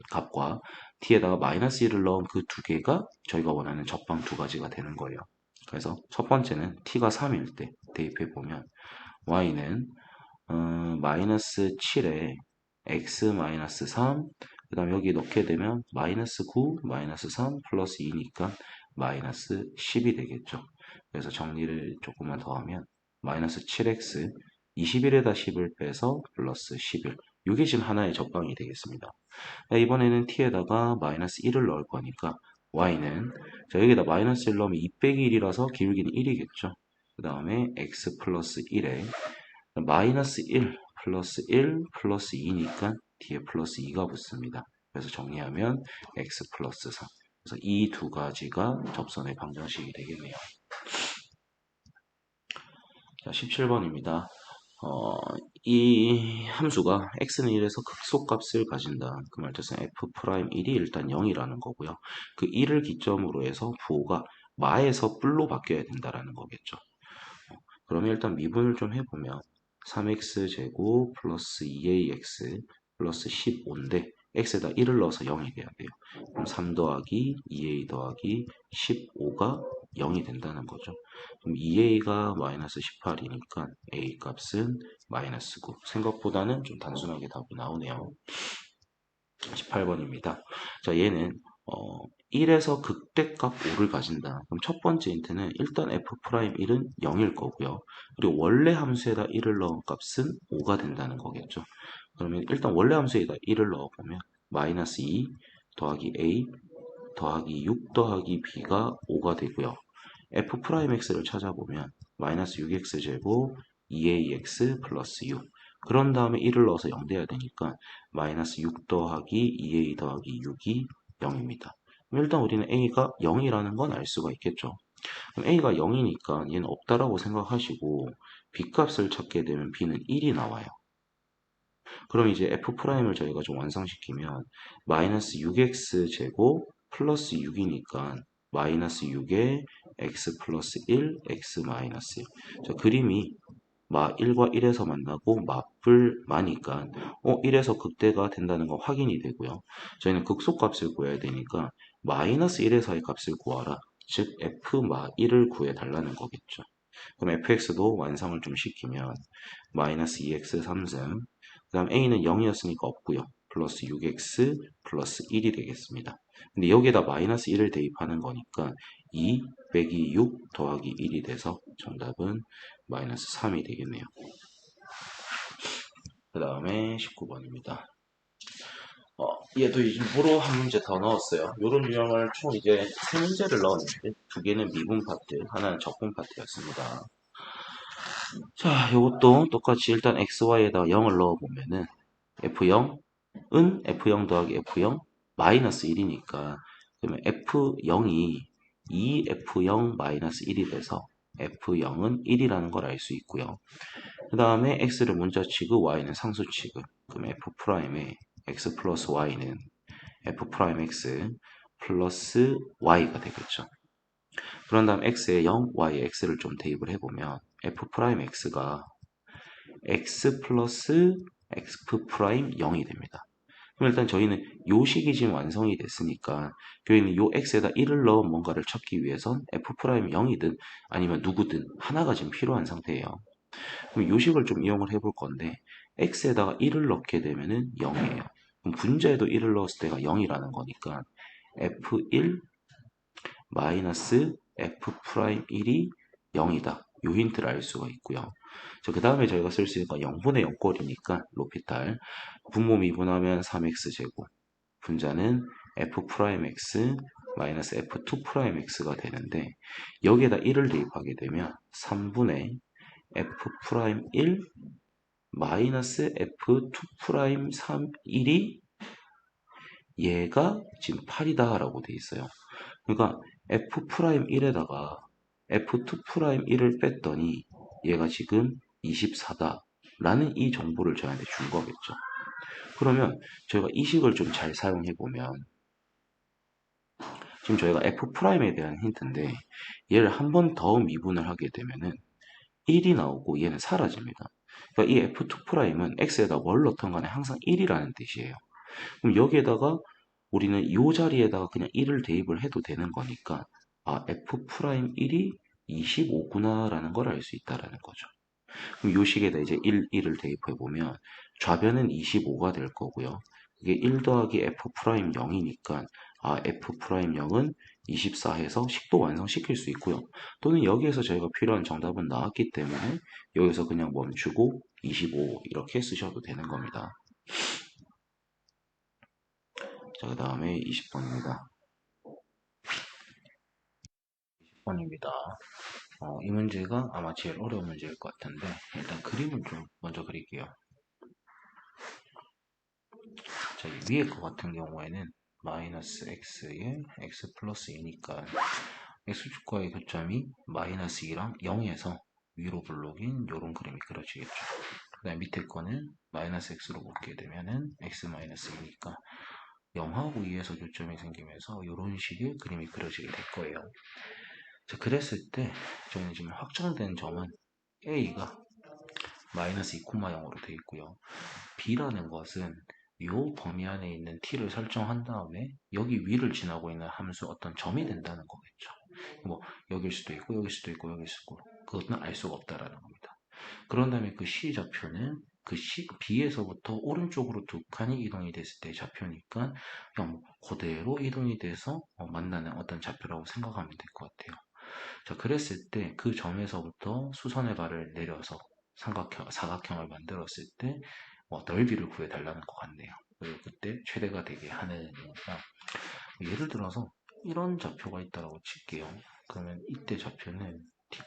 값과 t에다가 마이너스 1을 넣은 그 두 개가 저희가 원하는 접방 두 가지가 되는 거예요. 그래서 첫 번째는 t가 3일 때 대입해 보면 y는 마이너스 7에 x 마이너스 3, 그 다음 여기 넣게 되면 마이너스 9, 마이너스 3, 플러스 2니까 마이너스 10이 되겠죠. 그래서 정리를 조금만 더 하면 마이너스 7x, 21에다 10을 빼서 플러스 11. 이게 지금 하나의 접방이 되겠습니다. 이번에는 t에다가 마이너스 1을 넣을 거니까 y는 자 여기다 마이너스 1 넣으면 2 빼기 1이라서 기울기는 1이겠죠. 그 다음에 x 플러스 1에 마이너스 1 플러스 1 플러스 2니까 뒤에 플러스 2가 붙습니다. 그래서 정리하면 x 플러스 3. 그래서 이 두 가지가 접선의 방정식이 되겠네요. 자, 17번입니다. 이 함수가 x는 1에서 극소값을 가진다. 그 말 뜻은 f'1이 일단 0이라는 거고요. 그 1을 기점으로 해서 부호가 마에서 뿔로 바뀌어야 된다라는 거겠죠. 그러면 일단 미분을 좀 해보면 3x제곱 플러스 2ax 플러스 15인데 x에다 1을 넣어서 0이 돼야 돼요. 그럼 3 더하기 2a 더하기 15가 0이 된다는 거죠. 그럼 2a가 마이너스 18이니까 a 값은 마이너스 9. 생각보다는 좀 단순하게 답이 나오네요. 18번입니다. 자, 얘는 1에서 극대값 5를 가진다. 그럼 첫 번째 힌트는 일단 f'1은 0일 거고요. 그리고 원래 함수에다 1을 넣은 값은 5가 된다는 거겠죠. 그러면 일단 원래 함수에다 1을 넣어보면 마이너스 2 더하기 a 더하기 6 더하기 b가 5가 되고요. f'x를 찾아보면 마이너스 6x제곱 2ax 플러스 6. 그런 다음에 1을 넣어서 0 돼야 되니까 마이너스 6 더하기 2a 더하기 6이 0입니다. 일단 우리는 a가 0이라는 건 알 수가 있겠죠. 그럼 a가 0이니까 얘는 없다라고 생각하시고 b값을 찾게 되면 b는 1이 나와요. 그럼 이제 f'을 저희가 좀 완성시키면 마이너스 6x 제곱 플러스 6이니까 마이너스 6에 x 플러스 1, x 마이너스 1. 자, 그림이 마 1과 1에서 만나고 마뿔 마니까 1에서 극대가 된다는 거 확인이 되고요. 저희는 극소값을 구해야 되니까 마이너스 1에서의 값을 구하라. 즉 f 마 1을 구해달라는 거겠죠. 그럼 fx도 완성을 좀 시키면 마이너스 2x 3승 그 다음 a는 0이었으니까 없고요. 플러스 6x 플러스 1이 되겠습니다. 근데 여기에다 마이너스 1을 대입하는 거니까 2 빼기 6 더하기 1이 돼서 정답은 마이너스 3이 되겠네요. 그 다음에 19번입니다. 얘도 이제 무로 한 문제 더 넣었어요. 이런 유형을 총 이제 세 문제를 넣었는데 두 개는 미분 파트, 하나는 적분 파트였습니다. 자, 이것도 똑같이 일단 xy에다가 0을 넣어보면은 f0은 f0 더하기 f0 마이너스 1이니까 그러면 f0이 2f0 마이너스 1이 돼서 f0은 1이라는 걸 알 수 있고요. 그 다음에 x를 문자치고 y는 상수치고 그럼 f'의 x 플러스 y는 f'x 플러스 y가 되겠죠. 그런 다음 x에 0, y에 x를 좀 대입을 해보면 f'x가 x 플러스 x' 0이 됩니다. 그럼 일단 저희는 요 식이 지금 완성이 됐으니까 저희는 요 x에다 1을 넣은 뭔가를 찾기 위해선 f'0이든 아니면 누구든 하나가 지금 필요한 상태예요. 그럼 요 식을 좀 이용을 해볼 건데 x에다가 1을 넣게 되면은 0이에요. 그럼 분자에도 1을 넣었을 때가 0이라는 거니까 f1 마이너스 f'1이 0이다. 요 힌트를 알 수가 있고요. 그 다음에 저희가 쓸 수 있는 건 0분의 0꼴이니까 로피탈 분모 미분하면 3x 제곱 분자는 f'x 마이너스 f2'x가 되는데 여기에다 1을 대입하게 되면 3분의 f'1 마이너스 f2'1이 얘가 지금 8이다 라고 돼 있어요. 그러니까 f'1에다가 f2'1을 뺐더니 얘가 지금 24다 라는 이 정보를 저희한테 준 거겠죠. 그러면 저희가 이 식을 좀 잘 사용해 보면 지금 저희가 f'에 대한 힌트인데 얘를 한 번 더 미분을 하게 되면은 1이 나오고 얘는 사라집니다. 그러니까 이 f2'은 x에다 뭘 넣던 간에 항상 1이라는 뜻이에요. 그럼 여기에다가 우리는 이 자리에다가 그냥 1을 대입을 해도 되는 거니까 f'1이 25구나 라는 걸 알 수 있다라는 거죠. 그럼 요 식에다 이제 1을 대입해 보면 좌변은 25가 될 거고요. 이게 1 더하기 f'0이니까 f'0은 24 해서 식도 완성시킬 수 있고요. 또는 여기에서 저희가 필요한 정답은 나왔기 때문에 여기서 그냥 멈추고 25 이렇게 쓰셔도 되는 겁니다. 자, 그 다음에 20번입니다. 20번입니다. 이 문제가 아마 제일 어려운 문제일 것 같은데 일단 그림을 좀 먼저 그릴게요. 자, 위에 거 같은 경우에는 마이너스 x에 x 플러스 2니까 x축과의 교점이 마이너스 2랑 0에서 위로 블록인 이런 그림이 그려지겠죠. 그 다음 밑에 거는 마이너스 x로 묶게 되면은 x 마이너스 2니까 0하고 2에서 교점이 생기면서 이런 식의 그림이 그려지게 될 거예요. 자, 그랬을 때 저는 지금 확정된 점은 a가 마이너스 2,0으로 되어 있고요. b라는 것은 이 범위 안에 있는 t를 설정한 다음에 여기 위를 지나고 있는 함수 어떤 점이 된다는 거겠죠. 뭐 여길 수도 있고 여길 수도 있고 여길 수도 있고 그것은 알 수가 없다라는 겁니다. 그런 다음에 그 c 좌표는 그 b에서부터 오른쪽으로 두 칸이 이동이 됐을 때 좌표니까 그냥 뭐 그대로 이동이 돼서 만나는 어떤 좌표라고 생각하면 될 것 같아요. 자, 그랬을 때 그 점에서부터 수선의 발을 내려서 사각형을 만들었을 때 넓이를 구해달라는 것 같네요. 그리고 그때 최대가 되게 하는 이유가 예를 들어서 이런 좌표가 있다고 칠게요. 그러면 이때 좌표는 t,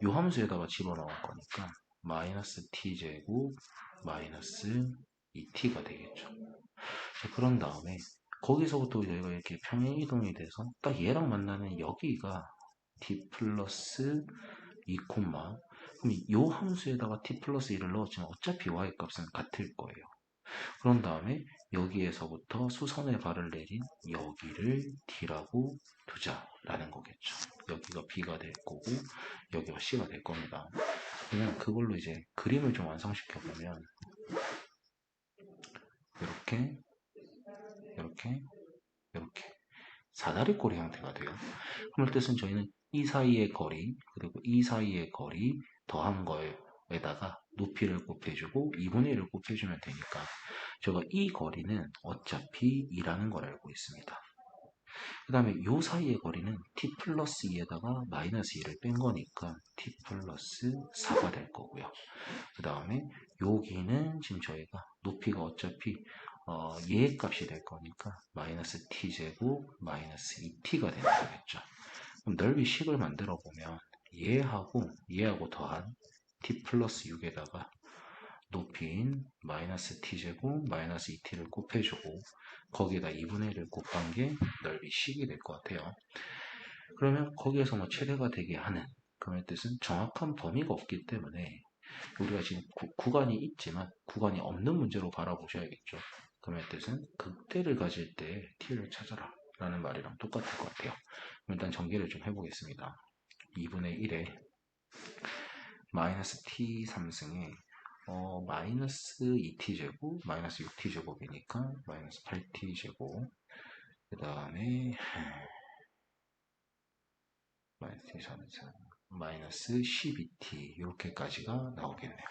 요 함수에다가 집어넣을 거니까 마이너스 t제곱 마이너스 2t가 되겠죠. 자, 그런 다음에 거기서부터 저희가 이렇게 평행 이동이 돼서 딱 얘랑 만나는 여기가 t 플러스 2 콤마, 그럼 이 함수에다가 t 플러스 1을 넣었지만 어차피 y 값은 같을 거예요. 그런 다음에 여기에서부터 수선의 발을 내린 여기를 D라고 두자라는 거겠죠. 여기가 B가 될 거고 여기가 C가 될 겁니다. 그냥 그걸로 이제 그림을 좀 완성시켜 보면 이렇게 이렇게 이렇게 사다리꼴의 형태가 돼요. 그럴 뜻은 저희는 이 사이의 거리 그리고 이 사이의 거리 더한 거에다가 높이를 곱해주고 2분의 1을 곱해주면 되니까 제가 이 거리는 어차피 2라는 걸 알고 있습니다. 그 다음에 요 사이의 거리는 t 플러스 2에다가 마이너스 2를 뺀 거니까 t 플러스 4가 될 거고요. 그 다음에 여기는 지금 저희가 높이가 어차피 얘의 값이 될 거니까 마이너스 t제곱 마이너스 2t가 되는 거겠죠. 그럼 넓이 식을 만들어 보면 얘하고 더한 t 플러스 6에다가 높이인 마이너스 t제곱 마이너스 2t를 곱해주고 거기에다 2분의 1을 곱한 게 넓이 식이 될 것 같아요. 그러면 거기에서 뭐 최대가 되게 하는 그런 뜻은 정확한 범위가 없기 때문에 우리가 지금 구간이 있지만 구간이 없는 문제로 바라보셔야겠죠. 그런 뜻은 극대를 가질 때 t를 찾아라 라는 말이랑 똑같을 것 같아요. 일단 전개를 좀 해보겠습니다. 2분의 1에 마이너스 t 3승에 마이너스 2t제곱 마이너스 6t제곱이니까 마이너스 8t제곱 그 다음에 마이너스 t 3승 마이너스 12t 이렇게까지가 나오겠네요.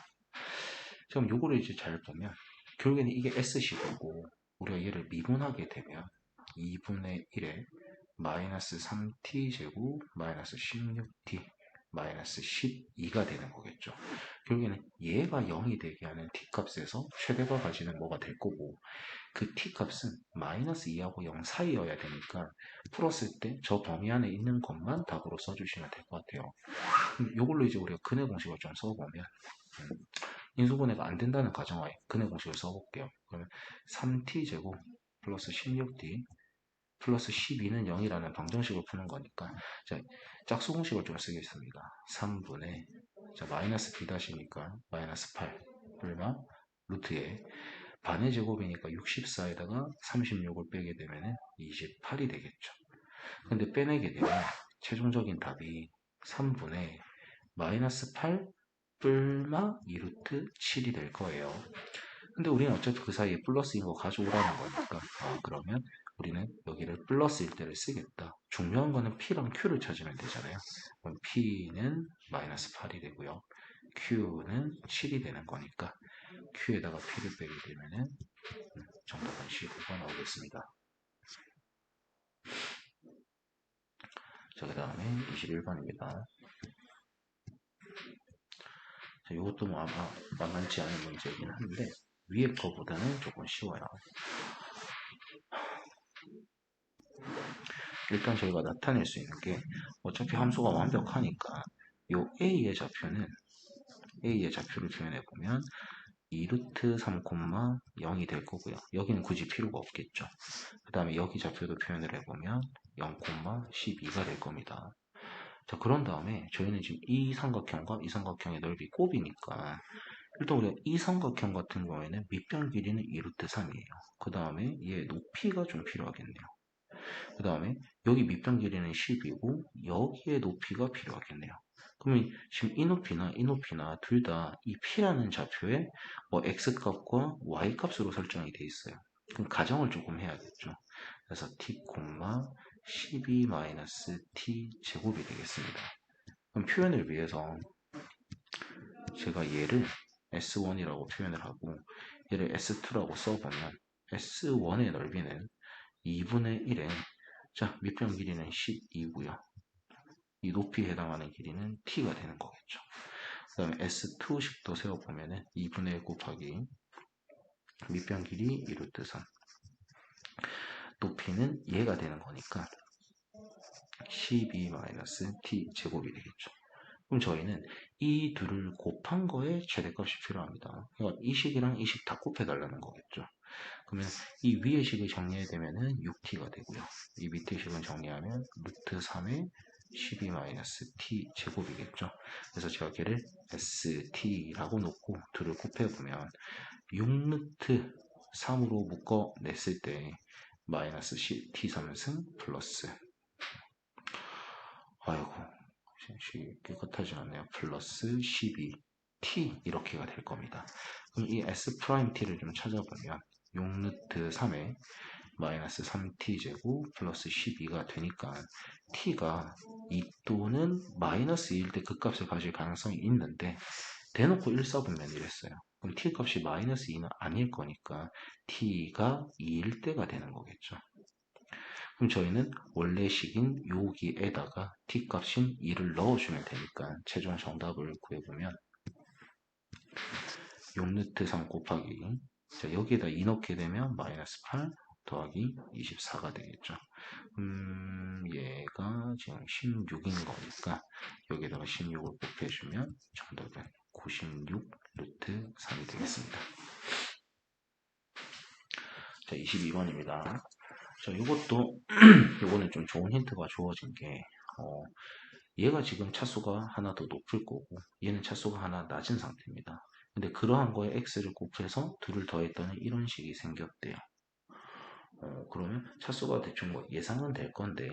그럼 요거를 이제 잘 보면 결국에는 이게 S식이고 우리가 얘를 미분하게 되면 2분의 1에 마이너스 3t제곱 마이너스 16t 마이너스 12가 되는 거겠죠. 결국에는 얘가 0이 되게 하는 t값에서 최대가 가지는 뭐가 될 거고 그 t값은 마이너스 2하고 0 사이여야 되니까 풀었을 때 저 범위 안에 있는 것만 답으로 써주시면 될 것 같아요. 이걸로 이제 우리가 근해 공식을 좀 써보면 인수분해가 안 된다는 가정하에 근해 공식을 써볼게요. 그러면 3t제곱 플러스 16t 플러스 12는 0이라는 방정식을 푸는 거니까 자, 짝수 공식을 좀 쓰겠습니다. 3분의 자, 마이너스 b-니까 마이너스 8 얼마? 루트에 반의 제곱이니까 64에다가 36을 빼게 되면 28이 되겠죠. 근데 빼내게 되면 최종적인 답이 3분의 마이너스 8 뿔마 2루트 7이 될 거예요. 근데 우리는 어차피 그 사이에 플러스인 거 가져오라는 거니까 그러면 우리는 여기를 플러스일 때를 쓰겠다. 중요한 거는 P랑 Q를 찾으면 되잖아요. 그럼 P는 마이너스 8이 되고요. Q는 7이 되는 거니까 Q에다가 P를 빼게 되면은 정답은 15가 나오겠습니다. 자, 그 다음에 21번입니다. 이것도 뭐 아마 만만치 않은 문제이긴 한데 위에 거보다는 조금 쉬워요. 일단 저희가 나타낼 수 있는 게 어차피 함수가 완벽하니까 요 A의 좌표를 표현해 보면 2루트 3, 0이 될 거고요. 여기는 굳이 필요가 없겠죠. 그 다음에 여기 좌표도 표현을 해보면 0, 12가 될 겁니다. 자, 그런 다음에 저희는 지금 이 삼각형과 이 삼각형의 넓이 곱이니까 일단 우리가 이 삼각형 같은 경우에는 밑변 길이는 2루트 3이에요. 그 다음에 얘 높이가 좀 필요하겠네요. 그 다음에 여기 밑변 길이는 10이고 여기에 높이가 필요하겠네요. 그러면 지금 이 높이나 둘 다 이 p라는 좌표에 뭐 x값과 y값으로 설정이 돼 있어요. 그럼 가정을 조금 해야겠죠. 그래서 t, 12-t 제곱이 되겠습니다. 그럼 표현을 위해서 제가 얘를 S1이라고 표현을 하고 얘를 S2라고 써보면 S1의 넓이는 2분의 1에 자, 밑변 길이는 12고요. 이 높이에 해당하는 길이는 t가 되는 거겠죠. 그 다음에 S2식도 세워보면 2분의 1 곱하기 밑변 길이 2루트 3 높이는 얘가 되는 거니까 12-t 제곱이 되겠죠. 그럼 저희는 이 둘을 곱한 거에 최대값이 필요합니다. 그러니까 이 식이랑 이 식 다 곱해달라는 거겠죠. 그러면 이 위의 식을 정리해야 되면은 6t가 되고요. 이 밑의 식은 정리하면 루트 3의 12-t 제곱이겠죠. 그래서 제가 걔를 st라고 놓고 둘을 곱해보면 6루트 3으로 묶어냈을 때 마이너스 t 3승 플러스 아이고 식이 깨끗하지 않네요. 플러스 12t 이렇게가 될 겁니다. 그럼 이 s't를 좀 찾아보면 6루트 3에 마이너스 3t 제곱 플러스 12가 되니까 t가 2 또는 마이너스 2일 때 그 값을 가질 가능성이 있는데 대놓고 1 써보면 이랬어요. 그럼 t 값이 마이너스 2는 아닐 거니까 t가 2일 때가 되는 거겠죠. 그럼 저희는 원래 식인 여기에다가 t 값인 2를 넣어주면 되니까 최종 정답을 구해보면 6루트 3 곱하기 자, 여기에다 2 넣게 되면 마이너스 8 더하기 24가 되겠죠. 얘가 지금 16인 거니까 여기에다가 16을 곱해주면 정답은 96 루트 3이 되겠습니다. 자, 22번입니다. 자, 이것도 요거는 좀 좋은 힌트가 주어진 게 얘가 지금 차수가 하나 더 높을 거고 얘는 차수가 하나 낮은 상태입니다. 근데 그러한 거에 x를 곱해서 둘을 더했더니 이런 식이 생겼대요. 그러면 차수가 대충 뭐 예상은 될 건데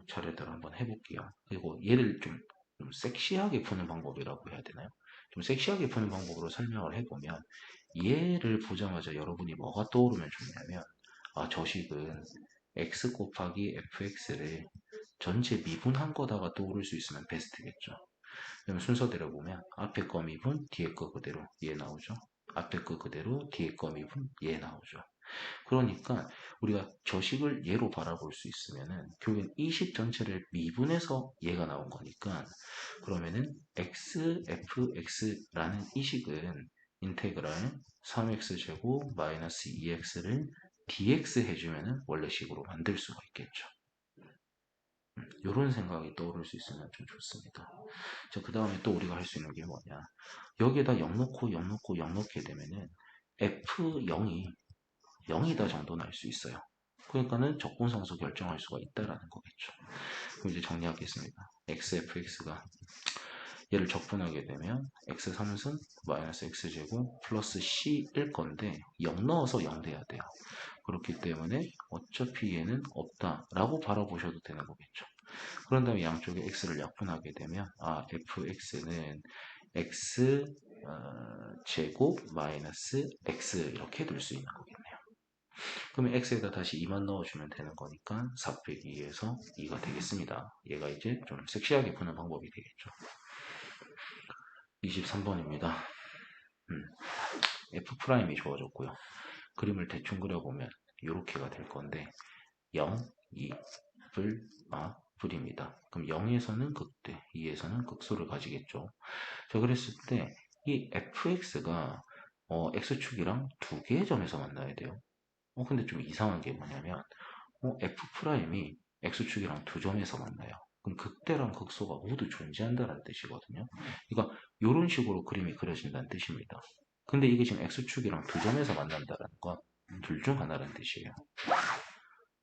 차례대로 한번 해볼게요. 그리고 얘를 좀 섹시하게 푸는 방법이라고 해야 되나요? 좀 섹시하게 푸는 방법으로 설명을 해보면 얘를 보자마자 여러분이 뭐가 떠오르면 좋냐면 저 식은 x 곱하기 fx를 전체 미분한 거다가 떠오를 수 있으면 베스트겠죠. 그럼 순서대로 보면 앞에 거 미분, 뒤에 거 그대로 얘 나오죠. 앞에 거 그대로, 뒤에 거 미분, 얘 나오죠. 그러니까 우리가 저식을 얘로 바라볼 수 있으면은 결국엔 이 식 전체를 미분해서 얘가 나온 거니까 그러면은 xfx라는 이 식은 인테그랄 3x 제곱 마이너스 2x를 dx 해주면은 원래 식으로 만들 수가 있겠죠. 이런 생각이 떠오를 수 있으면 좀 좋습니다. 자, 그 다음에 또 우리가 할 수 있는 게 뭐냐. 여기에다 0 넣고 0 넣고 0 넣게 되면은 f0이 0이다 정도는 알 수 있어요. 그러니까는 적분상수 결정할 수가 있다라는 거겠죠. 그럼 이제 정리하겠습니다. xfx가 얘를 적분하게 되면 x 3승 마이너스 x제곱 플러스 c일 건데 0 넣어서 0 돼야 돼요. 그렇기 때문에 어차피 얘는 없다라고 바라보셔도 되는 거겠죠. 그런 다음에 양쪽에 x를 약분하게 되면 fx는 x 제곱 마이너스 x 이렇게 둘 수 있는 거겠네요. 그러면 x에다 다시 2만 넣어주면 되는 거니까 4 2에서 2가 되겠습니다. 얘가 이제 좀 섹시하게 푸는 방법이 되겠죠. 23번입니다. F'이 주어졌고요. 그림을 대충 그려보면 이렇게가 될 건데 0, 2, 불입니다. 그럼 0에서는 극대, 2에서는 극소를 가지겠죠. 자, 그랬을 때 이 fx가 x축이랑 두 개의 점에서 만나야 돼요. 근데 좀 이상한 게 뭐냐면 F'이 X축이랑 두 점에서 만나요. 그럼 극대랑 극소가 모두 존재한다는 뜻이거든요. 그러니까 이런 식으로 그림이 그려진다는 뜻입니다. 근데 이게 지금 X축이랑 두 점에서 만난다는 건 둘 중 하나라는 뜻이에요.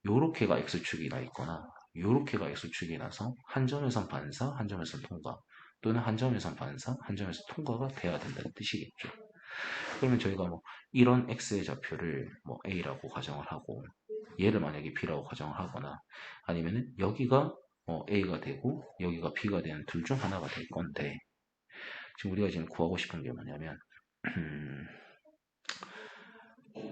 요렇게가 X축이 나 있거나 요렇게가 X축이 나서 한 점에선 반사, 한 점에선 통과 또는 한 점에선 반사, 한 점에서 통과가 돼야 된다는 뜻이겠죠. 그러면 저희가 뭐 이런 x의 좌표를 뭐 a라고 가정을 하고 얘를 만약에 b라고 가정을 하거나 아니면은 여기가 a가 되고 여기가 b가 되는 둘 중 하나가 될 건데 지금 우리가 지금 구하고 싶은 게 뭐냐면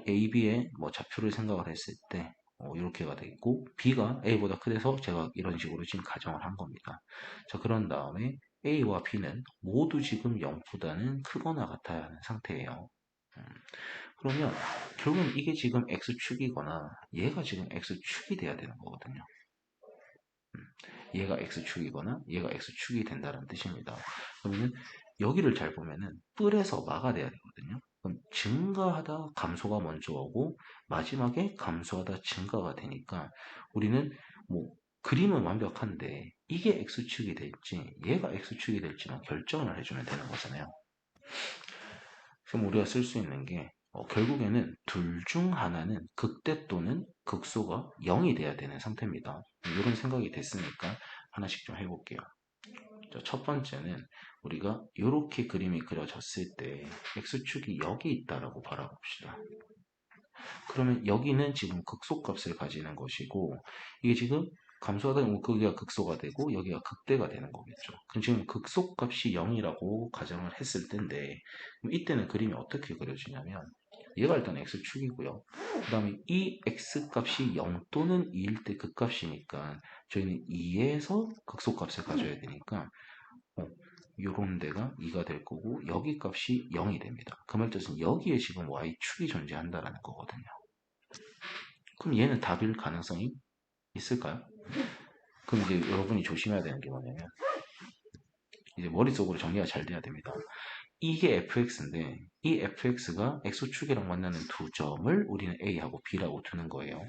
a, b의 뭐 좌표를 생각을 했을 때 이렇게가 되고 b가 a보다 크대서 제가 이런 식으로 지금 가정을 한 겁니다. 자, 그런 다음에 a와 b는 모두 지금 0보다는 크거나 같아야 하는 상태예요. 그러면 결국은 이게 지금 x축이거나 얘가 지금 x축이 돼야 되는 거거든요. 얘가 x축이거나 얘가 x축이 된다는 뜻입니다. 그러면 여기를 잘 보면은 뿔에서 마가 돼야 되거든요. 그럼 증가하다 감소가 먼저 오고 마지막에 감소하다 증가가 되니까 우리는 뭐 그림은 완벽한데 이게 X축이 될지 얘가 X축이 될지만 결정을 해주면 되는 거잖아요. 그럼 우리가 쓸 수 있는 게 결국에는 둘 중 하나는 극대 또는 극소가 0이 돼야 되는 상태입니다. 이런 생각이 됐으니까 하나씩 좀 해볼게요. 자, 첫 번째는 우리가 이렇게 그림이 그려졌을 때 X축이 여기 있다라고 바라봅시다. 그러면 여기는 지금 극소값을 가지는 것이고 이게 지금 감소하다 보면 거기가 극소가 되고 여기가 극대가 되는 거겠죠. 그럼 지금 극소값이 0이라고 가정을 했을 텐데 그럼 이때는 그림이 어떻게 그려지냐면 얘가 일단 x축이고요. 그 다음에 이 x값이 0 또는 2일 때 극값이니까 저희는 2에서 극소값을 가져야 되니까 요런 데가 2가 될 거고 여기 값이 0이 됩니다. 그 말 뜻은 여기에 지금 y축이 존재한다라는 거거든요. 그럼 얘는 답일 가능성이 있을까요? 그럼 이제 여러분이 조심해야 되는 게 뭐냐면 이제 머릿속으로 정리가 잘 돼야 됩니다. 이게 fx인데 이 fx가 x축이랑 만나는 두 점을 우리는 a하고 b라고 두는 거예요.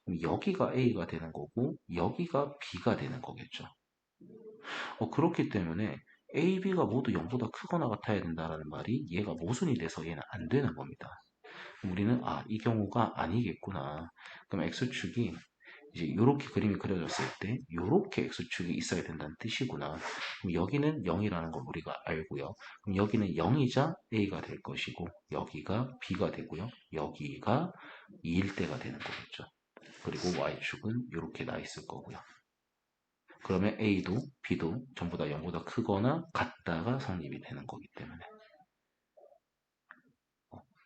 그럼 여기가 a가 되는 거고 여기가 b가 되는 거겠죠. 그렇기 때문에 a, b가 모두 0보다 크거나 같아야 된다는 말이 얘가 모순이 돼서 얘는 안 되는 겁니다. 우리는 이 경우가 아니겠구나. 그럼 x축이 이제 이렇게 그림이 그려졌을 때 이렇게 x축이 있어야 된다는 뜻이구나. 그럼 여기는 0이라는 걸 우리가 알고요. 그럼 여기는 0이자 a가 될 것이고 여기가 b가 되고요. 여기가 2일 때가 되는 거겠죠. 그리고 y축은 이렇게 나 있을 거고요. 그러면 a도 b도 전부 다 0보다 크거나 같다가 성립이 되는 거기 때문에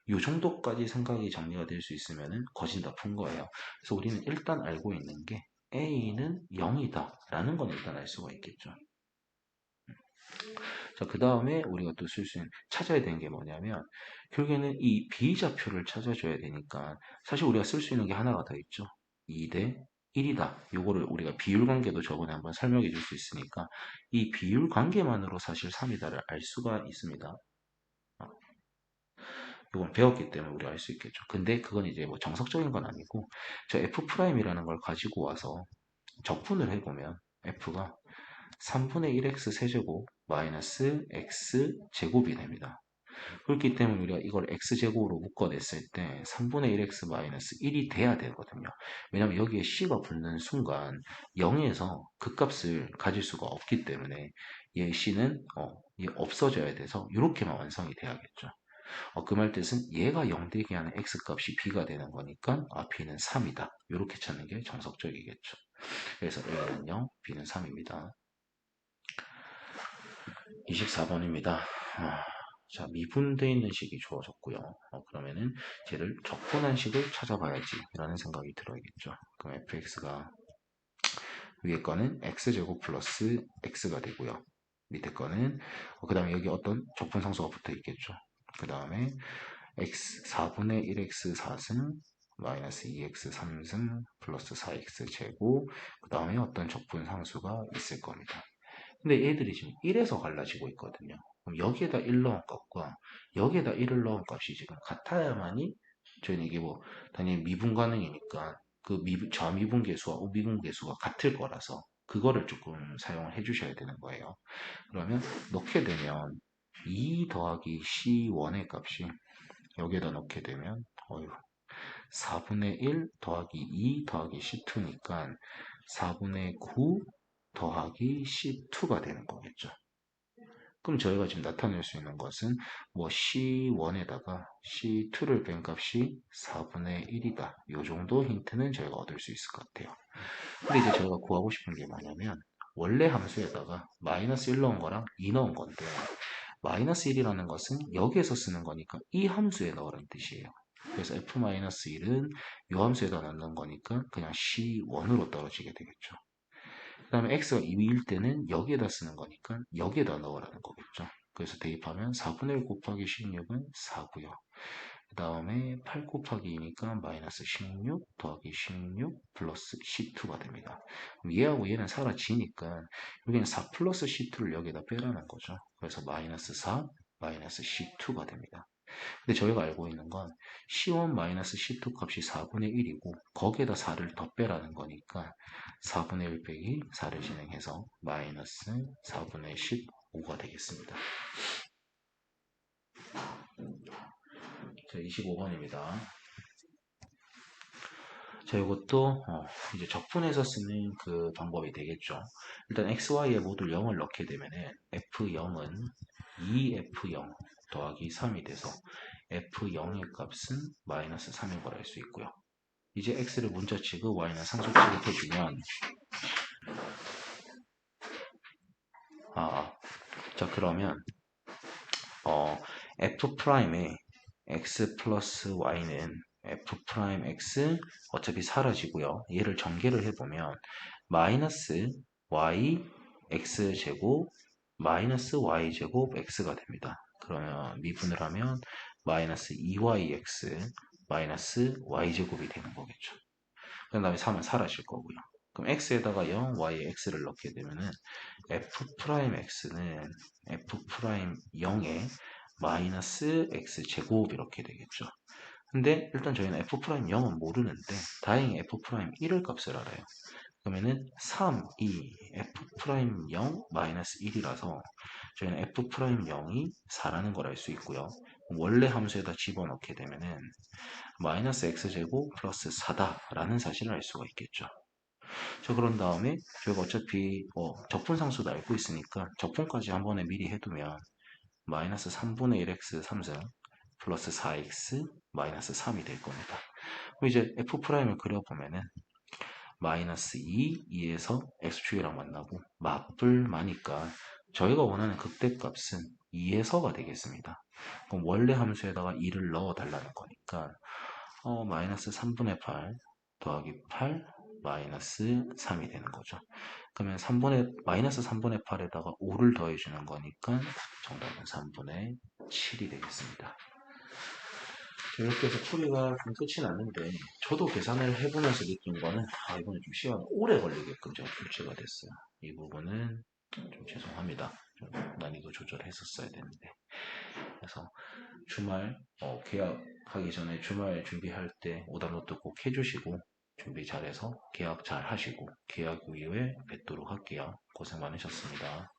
이 정도까지 생각이 정리가 될 수 있으면 거진 다 푼 거예요. 그래서 우리는 일단 알고 있는 게 a는 0이다 라는 건 일단 알 수가 있겠죠. 자, 그 다음에 우리가 또 찾아야 되는 게 뭐냐면 결국에는 이 비좌표를 찾아줘야 되니까 사실 우리가 쓸 수 있는 게 하나가 더 있죠. 2대 1이다. 요거를 우리가 비율 관계도 저번에 한번 설명해 줄 수 있으니까 이 비율 관계만으로 사실 3이다를 알 수가 있습니다. 이건 배웠기 때문에 우리가 알 수 있겠죠. 근데 그건 이제 뭐 정석적인 건 아니고 저 F'이라는 걸 가지고 와서 적분을 해보면 F가 3분의 1x 세제곱 마이너스 x 제곱이 됩니다. 그렇기 때문에 우리가 이걸 x제곱으로 묶어냈을 때 3분의 1x 마이너스 1이 돼야 되거든요. 왜냐면 여기에 c가 붙는 순간 0에서 그 값을 가질 수가 없기 때문에 얘 c는 없어져야 돼서 이렇게만 완성이 돼야겠죠. 그 말 뜻은 얘가 0 되게 하는 x값이 b가 되는 거니까 b는 3이다. 이렇게 찾는 게 정석적이겠죠. 그래서 a는 0, b는 3입니다. 24번입니다. 자, 미분되어 있는 식이 주어졌고요. 그러면은 쟤를 적분한 식을 찾아봐야지 라는 생각이 들어야겠죠. 그럼 fx가 위에 거는 x제곱 플러스 x가 되고요. 밑에 거는 그 다음에 여기 어떤 적분상수가 붙어 있겠죠. 그 다음에 x 4분의 1x 4승 마이너스 2x 3승 플러스 4x 제곱 그 다음에 어떤 적분상수가 있을 겁니다. 근데 얘들이 지금 1에서 갈라지고 있거든요. 그럼 여기에다 1 넣은 값과 여기에다 1을 넣은 값이 지금 같아야만이 저희는 이게 뭐 당연히 미분 가능이니까 그 좌미분계수와 우미분계수가 같을 거라서 그거를 조금 사용을 해주셔야 되는 거예요. 그러면 넣게 되면 2 더하기 C1의 값이 여기에다 넣게 되면 4분의 1 더하기 2 더하기 C2니까 4분의 9 더하기 C2가 되는 거겠죠. 그럼 저희가 지금 나타낼 수 있는 것은 뭐 C1에다가 C2를 뺀 값이 4분의 1이다. 이 정도 힌트는 저희가 얻을 수 있을 것 같아요. 근데 이제 저희가 구하고 싶은 게 뭐냐면 원래 함수에다가 마이너스 1 넣은 거랑 2 넣은 건데 마이너스 1이라는 것은 여기에서 쓰는 거니까 이 함수에 넣으라는 뜻이에요. 그래서 f-1은 이 함수에다 넣는 거니까 그냥 C1으로 떨어지게 되겠죠. 그 다음에 x가 2일 때는 여기에다 쓰는 거니까 여기에다 넣으라는 거겠죠. 그래서 대입하면 4분의 1 곱하기 16은 4고요. 그 다음에 8 곱하기 2니까 마이너스 16 더하기 16 플러스 C2가 됩니다. 그럼 얘하고 얘는 사라지니까 여기는 4 플러스 C2를 여기에다 빼라는 거죠. 그래서 마이너스 4 마이너스 C2가 됩니다. 근데 저희가 알고 있는 건 C1-C2 값이 4분의 1이고 거기에다 4를 더 빼라는 거니까 4분의 1 빼기 4를 진행해서 마이너스 4분의 15가 되겠습니다. 자, 25번입니다. 자, 이것도 이제 적분해서 쓰는 그 방법이 되겠죠. 일단 x, y에 모두 0을 넣게 되면은 f0은 2f0 더하기 3이 돼서 f0의 값은 마이너스 3인 걸 알 수 있고요. 이제 x를 문자 취급, y는 상수 취급해주면 자 그러면 f'의 x 플러스 y는 f'x 어차피 사라지고요. 얘를 전개를 해보면 마이너스 y x제곱 마이너스 y제곱 x가 됩니다. 그러면 미분을 하면 마이너스 2yx 마이너스 y제곱이 되는 거겠죠. 그 다음에 3은 사라질 거고요. 그럼 x에다가 0, y에 x를 넣게 되면은 f'x는 f'0에 마이너스 x제곱 이렇게 되겠죠. 근데 일단 저희는 f'0은 모르는데 다행히 f'1을 값을 알아요. 그러면은 3, 2, f'0 마이너스 1이라서 저희는 f'0이 4라는 걸 알 수 있고요. 원래 함수에다 집어넣게 되면은 마이너스 x제곱 플러스 4다라는 사실을 알 수가 있겠죠. 자, 그런 다음에 저희가 어차피 적분상수도 알고 있으니까 적분까지 한 번에 미리 해두면 마이너스 3분의 1x 3승 플러스 4x 마이너스 3이 될 겁니다. 그럼 이제 f'을 그려보면은 마이너스 2, 2에서 x축이랑 만나고 맞불마니까 저희가 원하는 극대값은 2에서가 되겠습니다. 그럼 원래 함수에다가 2를 넣어달라는 거니까 마이너스 3분의 8 더하기 8 마이너스 3이 되는 거죠. 그러면 마이너스 3분의 8에다가 5를 더해주는 거니까 정답은 3분의 7이 되겠습니다. 이렇게 해서 풀이가 좀 끝이 났는데 저도 계산을 해보면서 느낀 거는 이번에 좀 시간 오래 걸리게끔 제가 출제가 됐어요. 이 부분은 좀 죄송합니다. 좀 난이도 조절했었어야 되는데 그래서 주말 계약하기 전에 주말 준비할 때 오답노트 꼭 해주시고 준비 잘해서 계약 잘 하시고 계약 이후에 뵙도록 할게요. 고생 많으셨습니다.